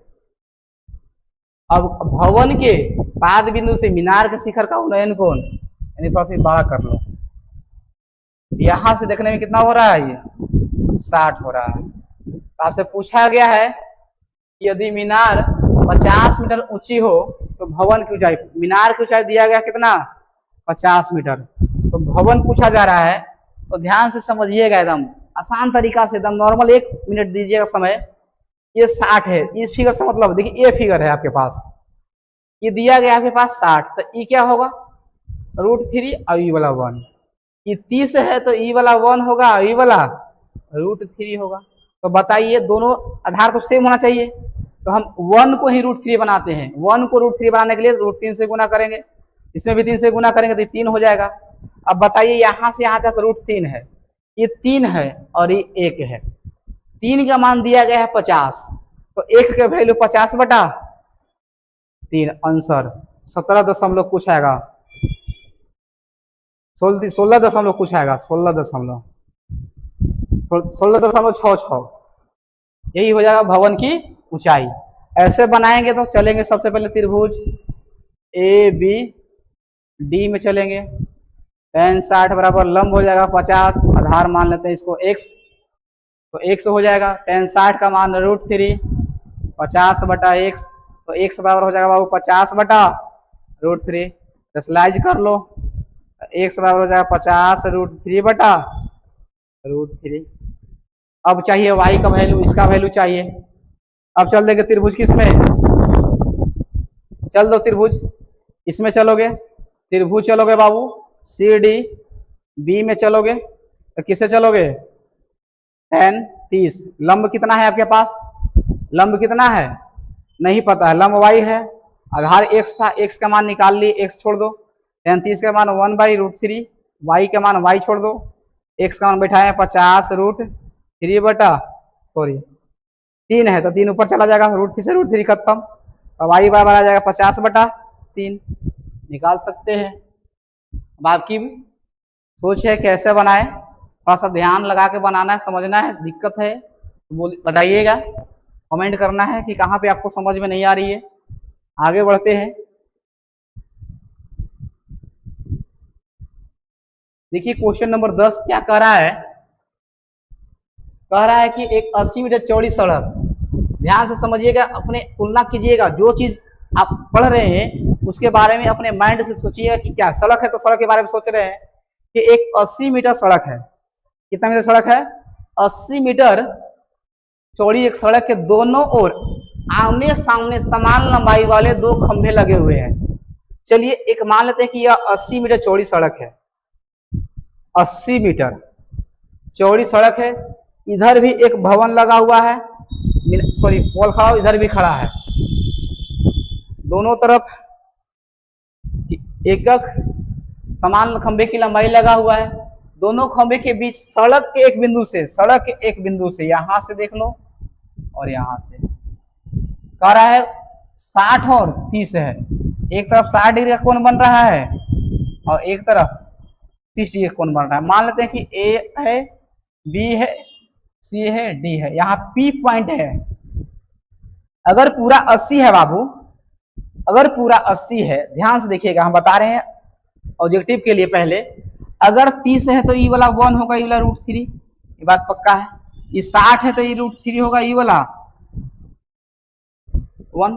अब भवन के पाद बिंदु से मीनार के शिखर का उन्नयन कोण, यानी थोड़ा सा बड़ा कर लो, यहां से देखने में कितना हो रहा है, ये 60 हो रहा है। तो आपसे पूछा गया है कि यदि मीनार 50 मीटर ऊंची हो तो भवन की ऊंचाई, मीनार की ऊंचाई दिया गया कितना 50 मीटर, तो भवन पूछा जा रहा है। तो ध्यान से समझिएगा, एकदम आसान तरीका से, एकदम नॉर्मल 1 मिनट दीजिएगा समय। ये 60 है, इस फिगर से मतलब देखिए ये फिगर है आपके पास, ये दिया गया आपके पास 60, तो ये क्या होगा √3 और ई वाला 1। ये 30 है तो ई वाला 1 होगा, ई वाला √3 होगा। तो बताइए दोनों आधार तो सेम होना चाहिए, तो हम 1 को ही √3 बनाते हैं। 1 को √3 बनाने के लिए √3 से गुना करेंगे, इसमें भी 3 से गुना करेंगे तो 3 हो जाएगा। अब बताइए यहाँ से यहाँ तक √3 है, ये 3 है और ये 1 है, 3 का मान दिया गया है 50, तो 1 का वैल्यू 50 बटा 3, आंसर 17 दशमलव कुछ आएगा, 16 दशमलव कुछ आएगा, 16.66, यही हो जाएगा भवन की ऊंचाई। ऐसे बनाएंगे तो चलेंगे, सबसे पहले त्रिभुज ABD में चलेंगे, tan 60 बराबर लंब हो जाएगा 50, आधार मान लेते हैं इसको x, तो x हो जाएगा tan 60 का मान √3, 50 बटा x, तो x बराबर हो जाएगा बाबू 50 बटा √3, स्लाइज कर लो, x बराबर हो जाएगा 50 √3 बटा √3। अब चाहिए y का वैल्यू, इसका वैल्यू चाहिए। अब चल देंगे त्रिभुज किसमें, चल दो त्रिभुज, इसमें चलोगे, त्रिभुज चलोगे बाबू CDB में चलोगे, तो किससे चलोगे tan 30, लंब कितना है आपके पास, लंब कितना है नहीं पता है, लंब y है, आधार x था, x का मान निकाल लिए, x छोड़ दो, tan 30 का मान 1/√3, y का मान y छोड़ दो, x का मान बैठाए 50√3 बटा 3 है, तो 3 ऊपर चला जाएगा, √3 से √3 खत्म, अब y बराबर आ जाएगा 50 बटा 3, निकाल सकते हैं। अब आपकी सोच है कैसे बनाए, थोड़ा सा ध्यान लगा के बनाना है, समझना है, दिक्कत है तो बताइएगा, कमेंट करना है कि कहाँ पे आपको समझ में नहीं आ रही है। आगे बढ़ते हैं, देखिए क्वेश्चन नंबर 10 क्या कह रहा है, कह रहा है कि एक 80 मीटर चौड़ी सड़क, ध्यान से समझिएगा, अपने तुलना कीजिएगा, जो चीज आप पढ़ रहे हैं उसके बारे में अपने माइंड से सोचिएगा कि क्या सड़क है, तो सड़क के बारे में सोच रहे हैं कि एक 80 मीटर सड़क है, कितना मीटर सड़क है 80 मीटर चौड़ी एक सड़क के दोनों ओर आमने सामने समान लंबाई वाले दो खंभे लगे हुए हैं। चलिए एक मान लेते हैं कि यह 80 मीटर चौड़ी सड़क है, 80 मीटर चौड़ी सड़क है। इधर भी एक भवन लगा हुआ है, सॉरी पोल खड़ा, इधर भी खड़ा है। दोनों तरफ एक समान खंभे की लंबाई लगा हुआ है। दोनों खंभे के बीच सड़क के एक बिंदु से, सड़क के एक बिंदु से, यहां से देख लो और यहां से कह रहा है 60 और 30 है। एक तरफ 60 डिग्री का कोण बन रहा है और एक तरफ 30 डिग्री का कोण बन रहा है। मान लेते हैं कि ए है, बी है, सी है, डी है। यहाँ पी पॉइंट है। अगर पूरा 80 है बाबू, अगर पूरा 80 है, ध्यान से देखिएगा, हम बता रहे हैं ऑब्जेक्टिव के लिए। पहले अगर 30 है तो ई वाला 1 होगा, ई वाला √3, ये बात पक्का है। ये 60 है तो ये √3 होगा, ई वाला 1।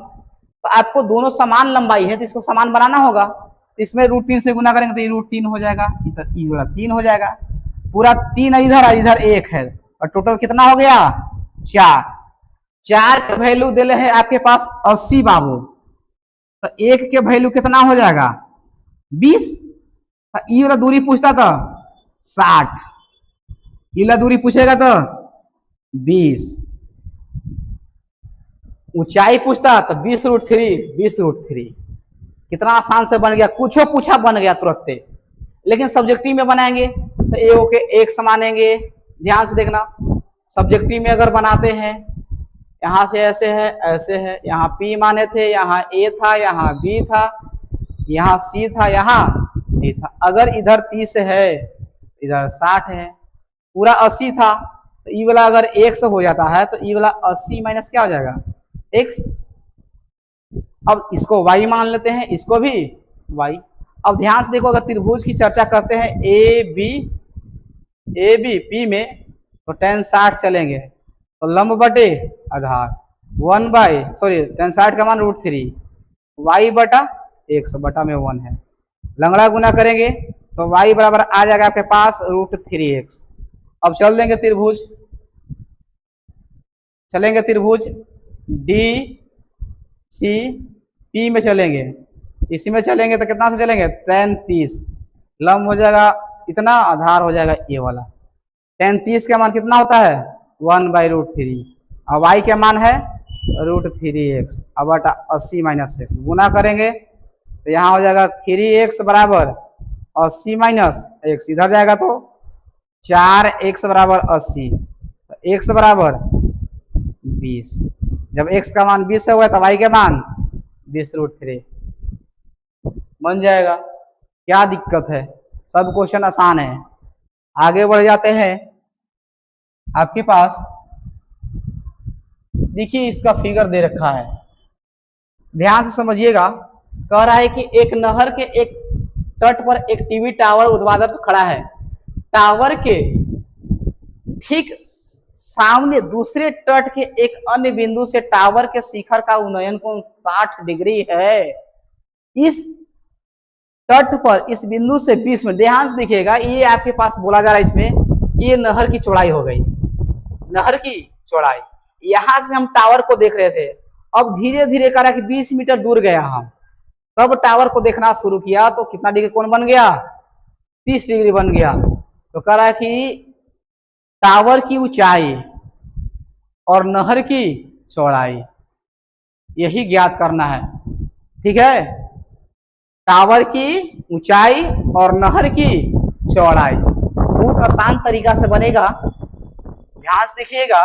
तो आपको दोनों समान लंबाई है तो इसको समान बनाना होगा। इसमें √3 से गुना करेंगे तो ये √3 हो जाएगा, ई वाला 3 हो जाएगा। पूरा 3 इधर और इधर 1 है और टोटल कितना हो गया 4। 4 के वैल्यू दिले है आपके पास 80 बाबू, तो 1 के वैल्यू कितना हो जाएगा 20। ई वाला दूरी पूछता था 60, ई वाला दूरी पूछेगा तो 20, ऊंचाई पूछता तो 20√3। कितना आसान से बन गया, कुछ पूछा बन गया तुरंत। लेकिन सब्जेक्टिव में बनाएंगे तो ए के एक समानेंगे। ध्यान से देखना, सब्जेक्टिव में अगर बनाते हैं, यहां से ऐसे है, ऐसे है, यहाँ पी माने थे, यहाँ ए था, यहाँ बी था, यहाँ सी था, यहाँ डी था। अगर इधर 30 है, इधर 60 है, पूरा 80 था, तो ई वाला अगर x हो जाता है तो ई वाला 80 माइनस क्या हो जाएगा x। अब इसको y मान लेते हैं, इसको भी y। अब ध्यान से देखो, अगर त्रिभुज की चर्चा करते हैं ए बी पी में, तो tan 60 चलेंगे तो लंब बटे आधार tan 60 का मान √3, y बटा x बटा में 1 है। लंगड़ा गुना करेंगे तो y बराबर आ जाएगा आपके पास √3x। अब चल देंगे त्रिभुज, चलेंगे त्रिभुज डी सी पी में चलेंगे, इसी में चलेंगे तो कितना से चलेंगे tan 30, लंब हो जाएगा इतना, आधार हो जाएगा ये वाला। tan 30 का मान कितना होता है 1/√3 और y के मान है √3x। अब बटा 80 माइनस x गुना करेंगे तो यहाँ हो जाएगा 3x बराबर 80 माइनस x, इधर जाएगा तो 4x बराबर 80, तो x बराबर 20। जब x का मान 20 होगा तो y के मान 20√3 बन जाएगा। क्या दिक्कत है, सब क्वेश्चन आसान है। आगे बढ़ जाते हैं। आपके पास देखिए इसका फिगर दे रखा है, ध्यान से समझिएगा। कह रहा है कि एक नहर के एक तट पर एक टीवी टावर ऊर्ध्वाधर खड़ा है। टावर के ठीक सामने दूसरे तट के एक अन्य बिंदु से टावर के शिखर का उन्नयन कोण 60 डिग्री है। इस तट पर इस बिंदु से 20 में, ध्यान से देखिएगा, ये आपके पास बोला जा रहा है, इसमें ये नहर की चौड़ाई हो गई, नहर की चौड़ाई। यहां से हम टावर को देख रहे थे, अब धीरे धीरे कह रहा कि 20 मीटर दूर गया हम, तब टावर को देखना शुरू किया तो कितना डिग्री कोण बन गया 30 डिग्री बन गया। तो कह रहा है कि टावर की ऊंचाई और नहर की चौड़ाई यही ज्ञात करना है। ठीक है, टावर की ऊंचाई और नहर की चौड़ाई बहुत आसान तरीका से बनेगा। ध्यान से देखिएगा,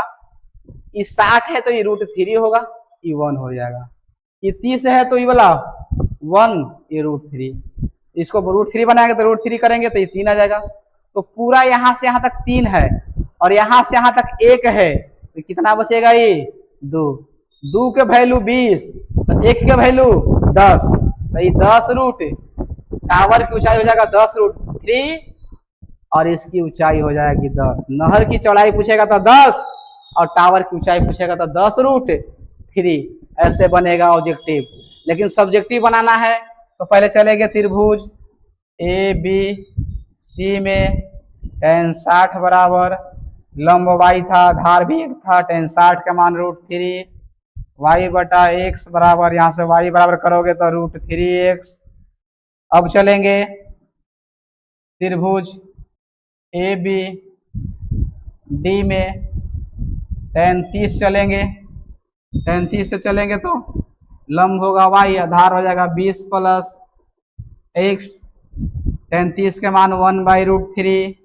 ये 60 है तो ये √3 होगा, ये 1 हो जाएगा। ये 30 है तो ये वाला 1, ये √3, इसको √3 बनाएंगे तो √3 करेंगे तो ये 3 आ जाएगा। तो पूरा यहां से यहां तक 3 है और यहां से यहां तक 1 है, तो कितना बचेगा ये 2 के वैल्यू 20, तो 1 के वैल्यू 10, तो ये 10 रूट, टावर की ऊंचाई हो जाएगा 10√3 और इसकी ऊंचाई हो जाएगी 10। नहर की चौड़ाई पूछेगा तो 10 और टावर की ऊंचाई पूछेगा तो 10√3। ऐसे बनेगा ऑब्जेक्टिव। लेकिन सब्जेक्टिव बनाना है तो पहले चलेंगे त्रिभुज ए बी सी में tan 60 बराबर लंब y था, आधार भी एक था, tan 60 का मान √3 y बटा x बराबर, यहाँ से y बराबर करोगे तो √3x। अब चलेंगे त्रिभुज ए बी डी में tan 30 चलेंगे, tan 30 से चलेंगे तो लंब होगा y, आधार हो जाएगा 20 प्लस x, tan 30 के मान 1/√3,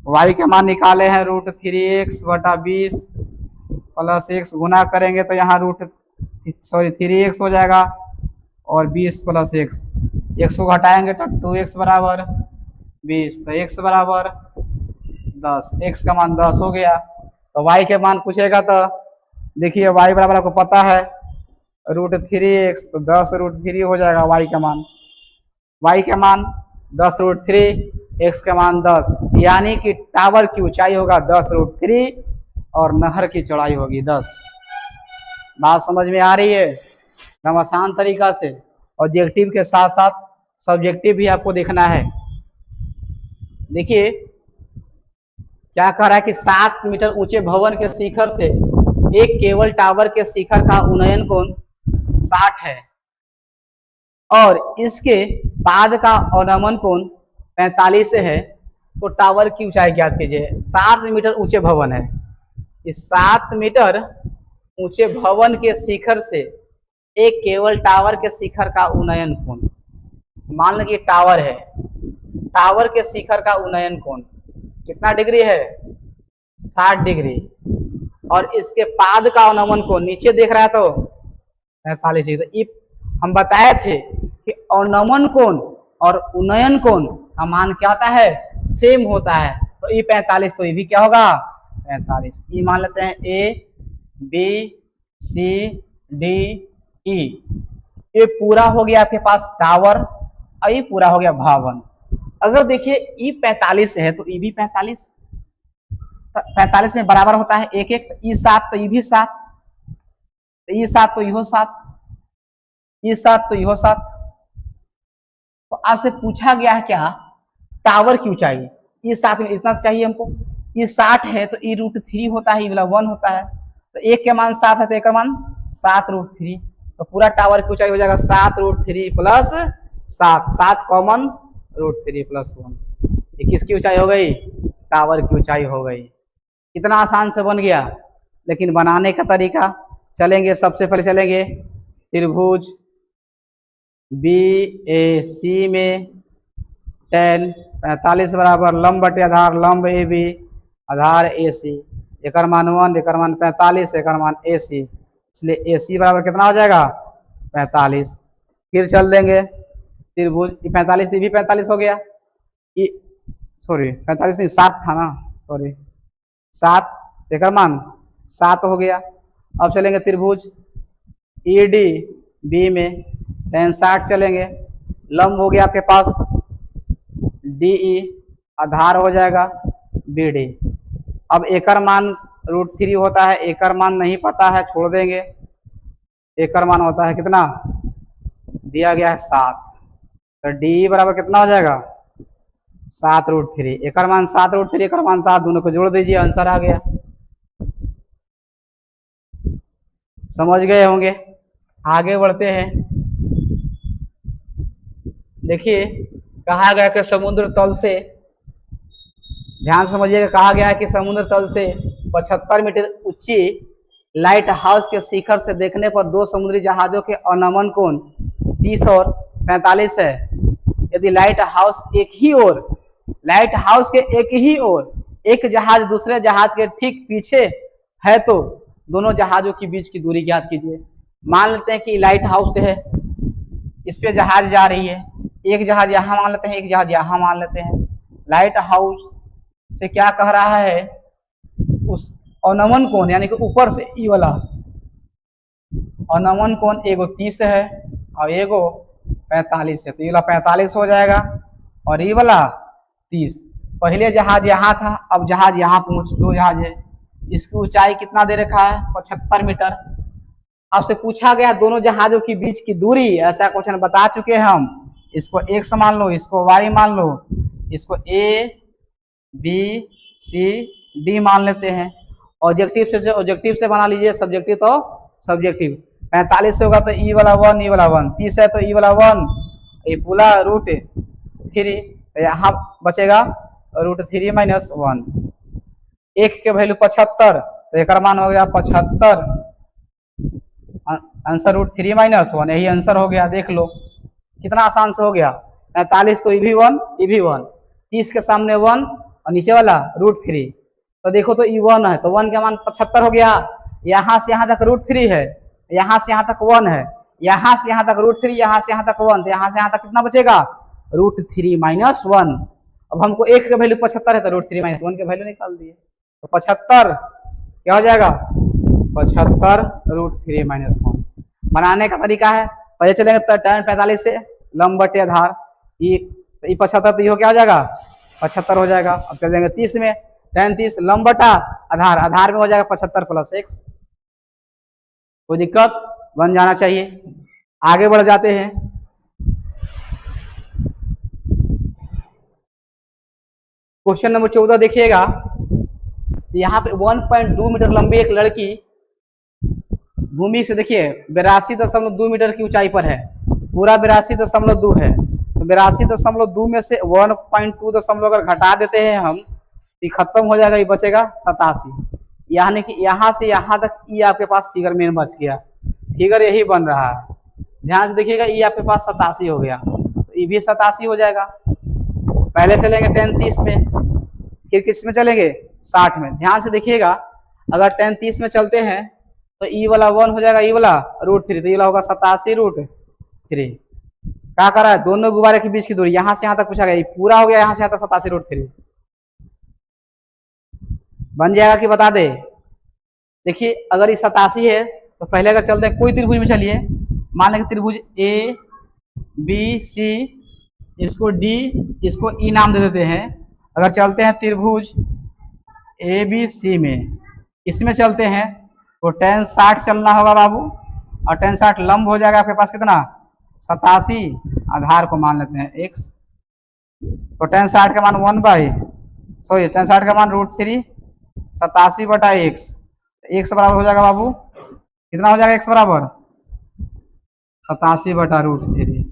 y के मान निकाले हैं √3x बटा 20 प्लस x, गुना करेंगे तो यहाँ 3x हो जाएगा और 20 प्लस x, x को घटाएंगे तो 2x बराबर 20, तो x बराबर 10, x का मान 10 हो गया। तो y के मान पूछेगा तो देखिए y बराबर आपको पता है √3x, तो 10√3 हो जाएगा y का मान, y के मान 10√3, x के मान 10, यानी कि टावर की ऊंचाई होगा 10√3 और नहर की चौड़ाई होगी 10। बात समझ में आ रही है? एकदम आसान तरीका से। ऑब्जेक्टिव के साथ साथ सब्जेक्टिव भी आपको देखना है। देखिए क्या कह रहा है कि 7 मीटर ऊंचे भवन के शिखर से एक केबल टावर के शिखर का उन्नयन कोण 60 है और इसके पाद का अवनमन कोण 45 है, तो टावर की ऊंचाई ज्ञात कीजिए। 7 मीटर ऊंचे भवन है, इस 7 मीटर ऊंचे भवन के शिखर से एक केबल टावर के शिखर का उन्नयन कोण, मान लीजिए टावर है, टावर के शिखर का उन्नयन कोण कितना डिग्री है? 60 डिग्री, और इसके पाद का अवनमन कोण नीचे देख रहा है तो 45 डिग्री। तो हम बताए थे कि अवनमन कोण और उन्नयन कोण का मान क्या होता है? सेम होता है। तो ये 45, तो ये भी क्या होगा? 45। ये मान लेते हैं A B C D E, ये पूरा हो गया आपके पास टावर और ये पूरा हो गया भवन। अगर देखिए ई 45 है तो ई भी 45, 45 में बराबर होता है 1 1, ई 7 तो ई भी 7, ई 7 तो इहो 7, ई 7 तो इहो 7। तो आपसे पूछा गया है क्या? टावर की ऊंचाई। ई 7 में इतना चाहिए हमको, ई 60 है तो ई √3 होता है, ई वाला 1 होता है, तो एक के मान 7 है तो एक का मान 7√3, तो पूरा टावर की ऊंचाई हो जाएगा 7√3 प्लस 7, 7 कॉमन √3 प्लस 1। ये किसकी ऊंचाई हो गई? टावर की ऊंचाई हो गई। कितना आसान से बन गया। लेकिन बनाने का तरीका चलेंगे, सबसे पहले चलेंगे त्रिभुज बी ए सी में tan 45 बराबर लंब बटे आधार, लंब ए बी आधार ए सी, एक मान 1, एक मान 45, एक मान ए सी, इसलिए ए सी बराबर कितना हो जाएगा? 45। फिर चल देंगे त्रिभुज 45, ये भी 45 हो गया, सॉरी 45 नहीं 7 था ना, सॉरी 7, एक मान 7 हो गया। अब चलेंगे त्रिभुज ई डी बी में tan 60 चलेंगे, लंब हो गया आपके पास डी ई, आधार हो जाएगा बी डी। अब एकर मान √3 होता है, एकर मान नहीं पता है, छोड़ देंगे। एकर मान होता है कितना? दिया गया है 7, तो डी बराबर कितना हो जाएगा? 7√3, एकर मान 7√3, एकर मान 7, दोनों को जोड़ दीजिए, आंसर आ गया। समझ गए होंगे। आगे बढ़ते हैं। देखिए कहा गया कि समुद्र तल से, ध्यान से समझिएगा, कहा गया है कि समुद्र तल से 75 मीटर ऊंची लाइट हाउस के शिखर से देखने पर दो समुद्री जहाजों के अवनमन कोण 30 और 45 है। यदि लाइट हाउस के एक ही ओर एक जहाज दूसरे जहाज के ठीक पीछे है तो दोनों जहाजों के बीच की दूरी ज्ञात कीजिए। मान लेते हैं कि लाइट हाउस है, इस पे जहाज जा रही है, एक जहाज यहाँ मान लेते हैं, एक जहाज यहाँ मान लेते हैं। लाइट हाउस से क्या कह रहा है? उस अवनमन कोण यानी कि ऊपर से ई वाला अवनमन कोण एगो 30 है और एगो 45 है, तो ये वाला 45 हो जाएगा और ये वाला 30। पहले जहाज यहाँ था, अब जहाज यहाँ पहुंच, दो जहाज है, इसकी ऊंचाई कितना दे रखा है? 75 मीटर। आपसे पूछा गया दोनों जहाजों के बीच की दूरी, ऐसा क्वेश्चन बता चुके हैं हम। इसको x मान लो, इसको y मान लो, इसको a b c डी मान लेते हैं। ऑब्जेक्टिव से बना लीजिए, सब्जेक्टिव तो सब्जेक्टिव। 45 से होगा तो ई वाला 1, ई वाला 1। 30 है तो ई वाला 1, ये पूरा √3, तो यहाँ बचेगा √3 - 1। एक के वैल्यू 75, तो एक मान हो गया 75। आंसर √3 - 1, यही आंसर हो गया। देख लो कितना आसान से हो गया। 45 तो ई भी 1, ई भी 1, 30 के सामने 1 और नीचे वाला √3, तो देखो तो ई 1 है तो 1 का मान 75 हो गया। यहाँ से यहाँ तक √3 है, यहाँ से यहाँ तक 1 है, यहाँ से यहाँ तक √3, यहाँ से यहाँ तक 1, तो यहाँ से यहाँ तक कितना बचेगा √3 - 1। अब हमको एक का वैल्यू 75 है तो √3 - 1 के वैल्यू निकाल दिए, तो 75 क्या हो जाएगा 75 √3 - 1। बनाने का तरीका है, पहले चलेंगे तो tan 45 से लंब बटे आधार, ये 75 तो ये क्या हो जाएगा 75 हो जाएगा। अब चलेंगे 30 में, tan 30 लंब बटा आधार, आधार में हो जाएगा 75 + x। कोई दिक्कत, बन जाना चाहिए। आगे बढ़ जाते हैं। क्वेश्चन नंबर 14 देखिएगा। यहाँ पे 1.2 मीटर लंबी एक लड़की भूमि से देखिए 82.2 मीटर की ऊंचाई पर है, पूरा 82.2 है, तो 82.2 में से 1.2 अगर घटा देते हैं हम, ये खत्म हो जाएगा, ये बचेगा 87। यानी कि यहाँ से यहाँ तक ये आपके पास फिगर में बच गया, फिगर यही बन रहा है। ध्यान से देखिएगा, ये आपके पास 87 हो गया, तो ये भी 87 हो जाएगा। पहले चलेंगे tan 30 में, फिर किस में चलेंगे 60 में। ध्यान से देखिएगा, अगर tan 30 में चलते हैं तो ई वाला 1 हो जाएगा, ई वाला √3, तो ये वाला होगा 87 √3। क्या कर रहा है, दोनों गुब्बारे के बीच की दूरी यहाँ से यहाँ तक पूछा गया, ये पूरा हो गया यहाँ से यहाँ तक 87 √3 बन जाएगा कि बता दे। देखिए अगर ये 87 है तो पहले अगर चलते हैं कोई त्रिभुज में चलिए, मान लें त्रिभुज ए बी सी, इसको डी, इसको ई नाम दे देते हैं। अगर चलते हैं त्रिभुज ए बी सी में, इसमें चलते हैं तो tan 60 चलना होगा बाबू, और tan 60 लंब हो जाएगा आपके पास कितना 87, आधार को मान लेते हैं x, तो tan 60 का मान tan 60 का मान √3, 87 बटा x, x बराबर हो जाएगा बाबू, कितना हो जाएगा x बराबर 87 बटा √3।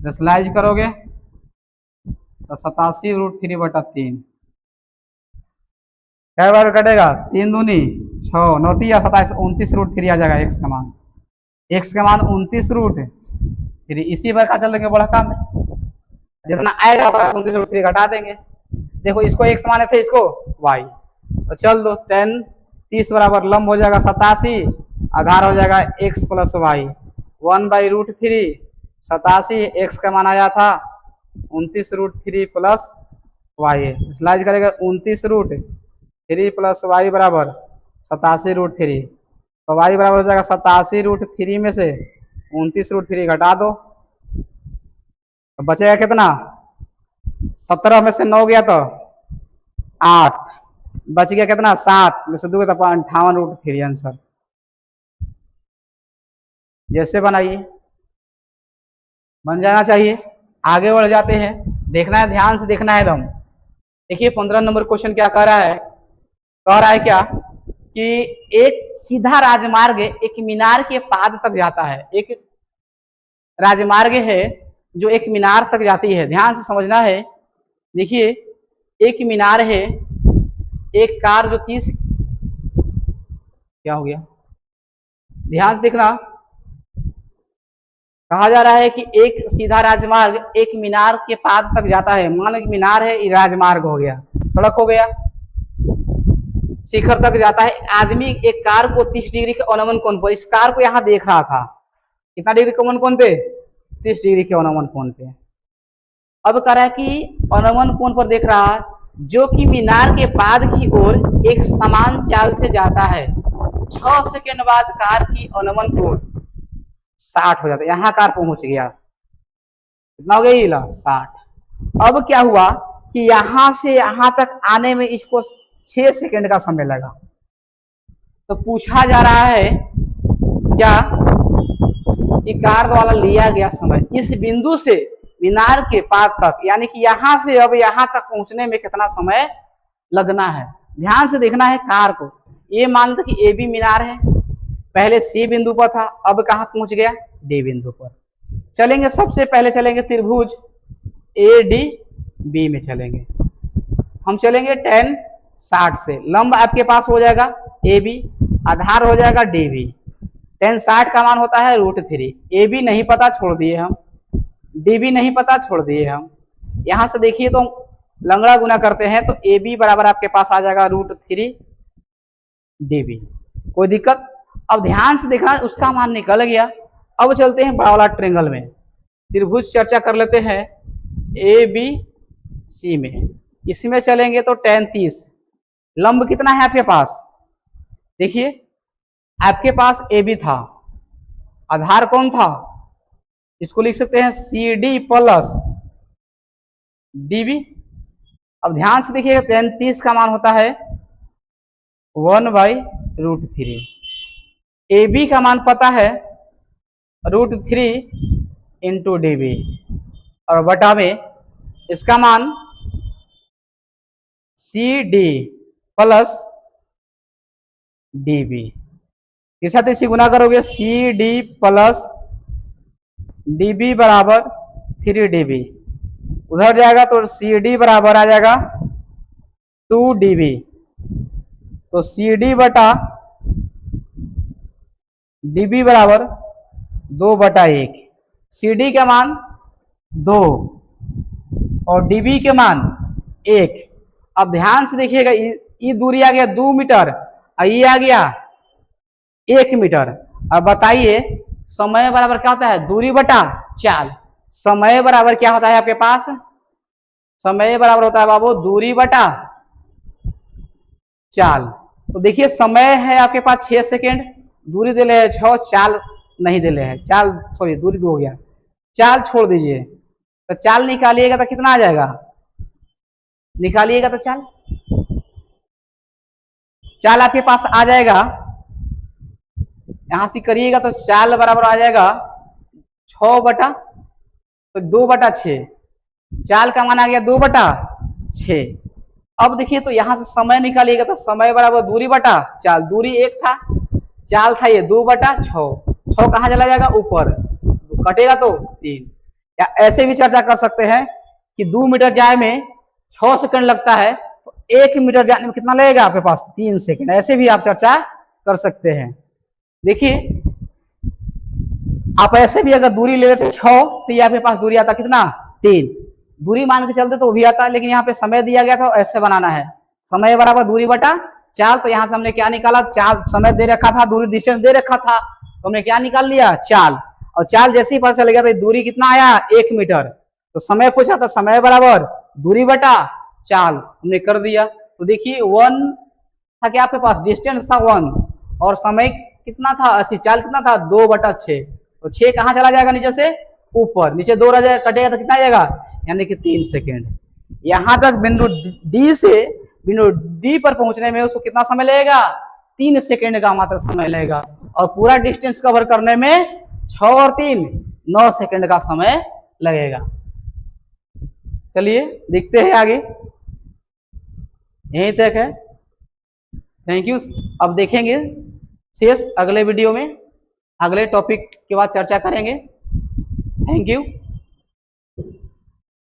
रेशनलाइज करोगे तो 87 √3 बटा 3, क्या बार कटेगा 3 दूनी 6, 9 या 27, 29 √3 आ जाएगा x का मान, x का मान 29 √3। इसी पर का चल देंगे बड़ा में, जितना आएगा 29 √3 घटा देंगे। देखो इसको x माने थे, इसको y, तो चल दो tan 30 बराबर लंब हो जाएगा 87, आधार हो जाएगा x + y, 1/√3, 87, x का मान आया था 29 √3 + y, स्लाइज करेगा 29 √3 + y बराबर 87 √3, तो y बराबर हो जाएगा 87 √3 में से 29 √3 घटा दो, तो बचेगा कितना 17 में से 9 गया तो 8, बच गया कितना 7 में से 2 तो 58 √3 आंसर। जैसे बनाइए बन जाना चाहिए। आगे बढ़ जाते हैं, देखना है, ध्यान से देखना है एकदम। देखिए 15 नंबर क्वेश्चन क्या कह रहा है, क्या कि एक सीधा राजमार्ग एक मीनार के पाद तक जाता है। एक राजमार्ग है जो एक मीनार तक जाती है, ध्यान से समझना है। देखिए एक मीनार है, एक कार जो 30, क्या हो गया, ध्यान से देखना। कहा जा रहा है कि एक सीधा राजमार्ग एक मीनार के पाद तक जाता है। मान लो मीनार है, ये राजमार्ग हो गया, सड़क हो गया, शिखर तक जाता है। आदमी एक कार को 30 डिग्री के अवनमन कोण पर, इस कार को यहाँ देख रहा था, कितना डिग्री के अवनमन कोण पे 30 डिग्री के अवनमन कोण पे। अब कह रहा है कि अवनमन कोण पर देख रहा है जो कि मीनार के पाद की ओर एक समान चाल से जाता है। 6 सेकंड बाद कार की अवनमन कोण 60 हो जाता है। यहाँ कार पहुंच गया, कितना हो गया 60। अब क्या हुआ कि यहां से यहां तक आने में इसको 6 सेकंड का समय लगा। तो पूछा जा रहा है क्या कि कार द्वारा लिया गया समय इस बिंदु से मीनार के पाद तक, यानी कि यहां से अब यहां तक पहुंचने में कितना समय लगना है। ध्यान से देखना है कार को। ये मान लेते कि ए बी मीनार है, पहले सी बिंदु पर था, अब कहाँ पहुंच गया, डी बिंदु पर। चलेंगे, सबसे पहले चलेंगे त्रिभुज ए डी बी में चलेंगे। हम चलेंगे tan 60 से। लंब आपके पास हो जाएगा ए बी, आधार हो जाएगा डी बी। tan 60 का मान होता है √3। ए बी नहीं पता, छोड़ दिए हम, डी बी नहीं पता, छोड़ दिए हम। यहां से देखिए तो लंगड़ा गुना करते हैं तो ए बी बराबर आपके पास आ जाएगा √3 डी बी। कोई दिक्कत? अब ध्यान से देखना, उसका मान निकल गया। अब चलते हैं बड़ा वाला ट्रेंगल में, त्रिभुज चर्चा कर लेते हैं ए बी सी में। इसमें चलेंगे तो tan 30। लंब कितना है आपके पास, देखिए आपके पास ए बी था, आधार कौन था, इसको लिख सकते हैं C D plus D B. अब ध्यान से देखिएगा tan 30 का मान होता है 1/√3। ए बी का मान पता है √3 इंटू डी बी, और बटा में इसका मान C D plus D B. इसके साथ इसी गुना करोगे, C D plus D B बराबर 3 डी बी। उधर जाएगा तो सी डी बराबर आ जाएगा 2 डी बी। तो सी डी बटा डी बी बराबर 2/1। सी डी का मान 2 और डी बी के मान 1। अब ध्यान से देखिएगा, ये दूरी आ गया 2 मीटर और ये आ गया 1 मीटर। अब बताइए समय बराबर क्या होता है, दूरी बटा चाल। समय बराबर क्या होता है आपके पास, समय बराबर होता है बाबू दूरी बटा चाल। तो देखिए समय है आपके पास 6 सेकेंड, दूरी दे रहे हैं 6, चाल नहीं दे रहे हैं, चाल सॉरी दूरी 2 हो गया, चाल छोड़ दीजिए। तो चाल निकालिएगा तो कितना आ जाएगा, निकालिएगा तो चाल आपके पास आ जाएगा, यहां से करिएगा तो चाल बराबर आ जाएगा 2/6। चाल का मान आ गया 2/6। अब देखिए तो यहां से समय निकालिएगा तो समय बराबर दूरी बटा चाल। दूरी 1 था, चाल था ये 2/6। 6 कहां चला जाएगा, ऊपर, कटेगा तो 3। या ऐसे भी चर्चा कर सकते हैं कि 2 मीटर जाए में 6 सेकंड लगता है, तो 1 मीटर जाने में कितना लगेगा आपके पास, 3 सेकंड। ऐसे भी आप चर्चा कर सकते हैं। देखिए आप ऐसे भी अगर दूरी ले लेते 6 तो ये आपके पास दूरी आता कितना, 3। दूरी मान के चलते तो भी आता, लेकिन यहाँ पे समय दिया गया था, ऐसे बनाना है, समय बराबर दूरी बटा चाल। तो यहाँ से हमने क्या निकाला, चाल समय दे रखा था, दूरी डिस्टेंस दे रखा था, तो हमने क्या निकाल लिया, चाल। और चाल जैसे ही पता चल गया तो दूरी कितना आया, 1 मीटर। तो समय पूछा था, समय बराबर दूरी बटा चाल, हमने कर दिया। तो देखिए 1 था क्या आपके पास, डिस्टेंस था 1, और समय कितना था 80, चाल कितना था 2/6। तो 6 कहाँ चला जाएगा, नीचे से ऊपर, नीचे 2 रह जाएगा, कटेगा तो कितना आ जाएगा, यानी कि 3 सेकेंड। यहां तक बिंदु डी से बिंदु डी पर पहुंचने में उसको कितना समय लगेगा, 3 सेकेंड का मात्र समय लगेगा। और पूरा डिस्टेंस कवर करने में 6 और 3 9 सेकेंड का समय लगेगा। चलिए देखते हैं आगे, यहीं तक है। Thank you. अब देखेंगे शेष अगले वीडियो में, अगले टॉपिक के बाद चर्चा करेंगे। Thank you.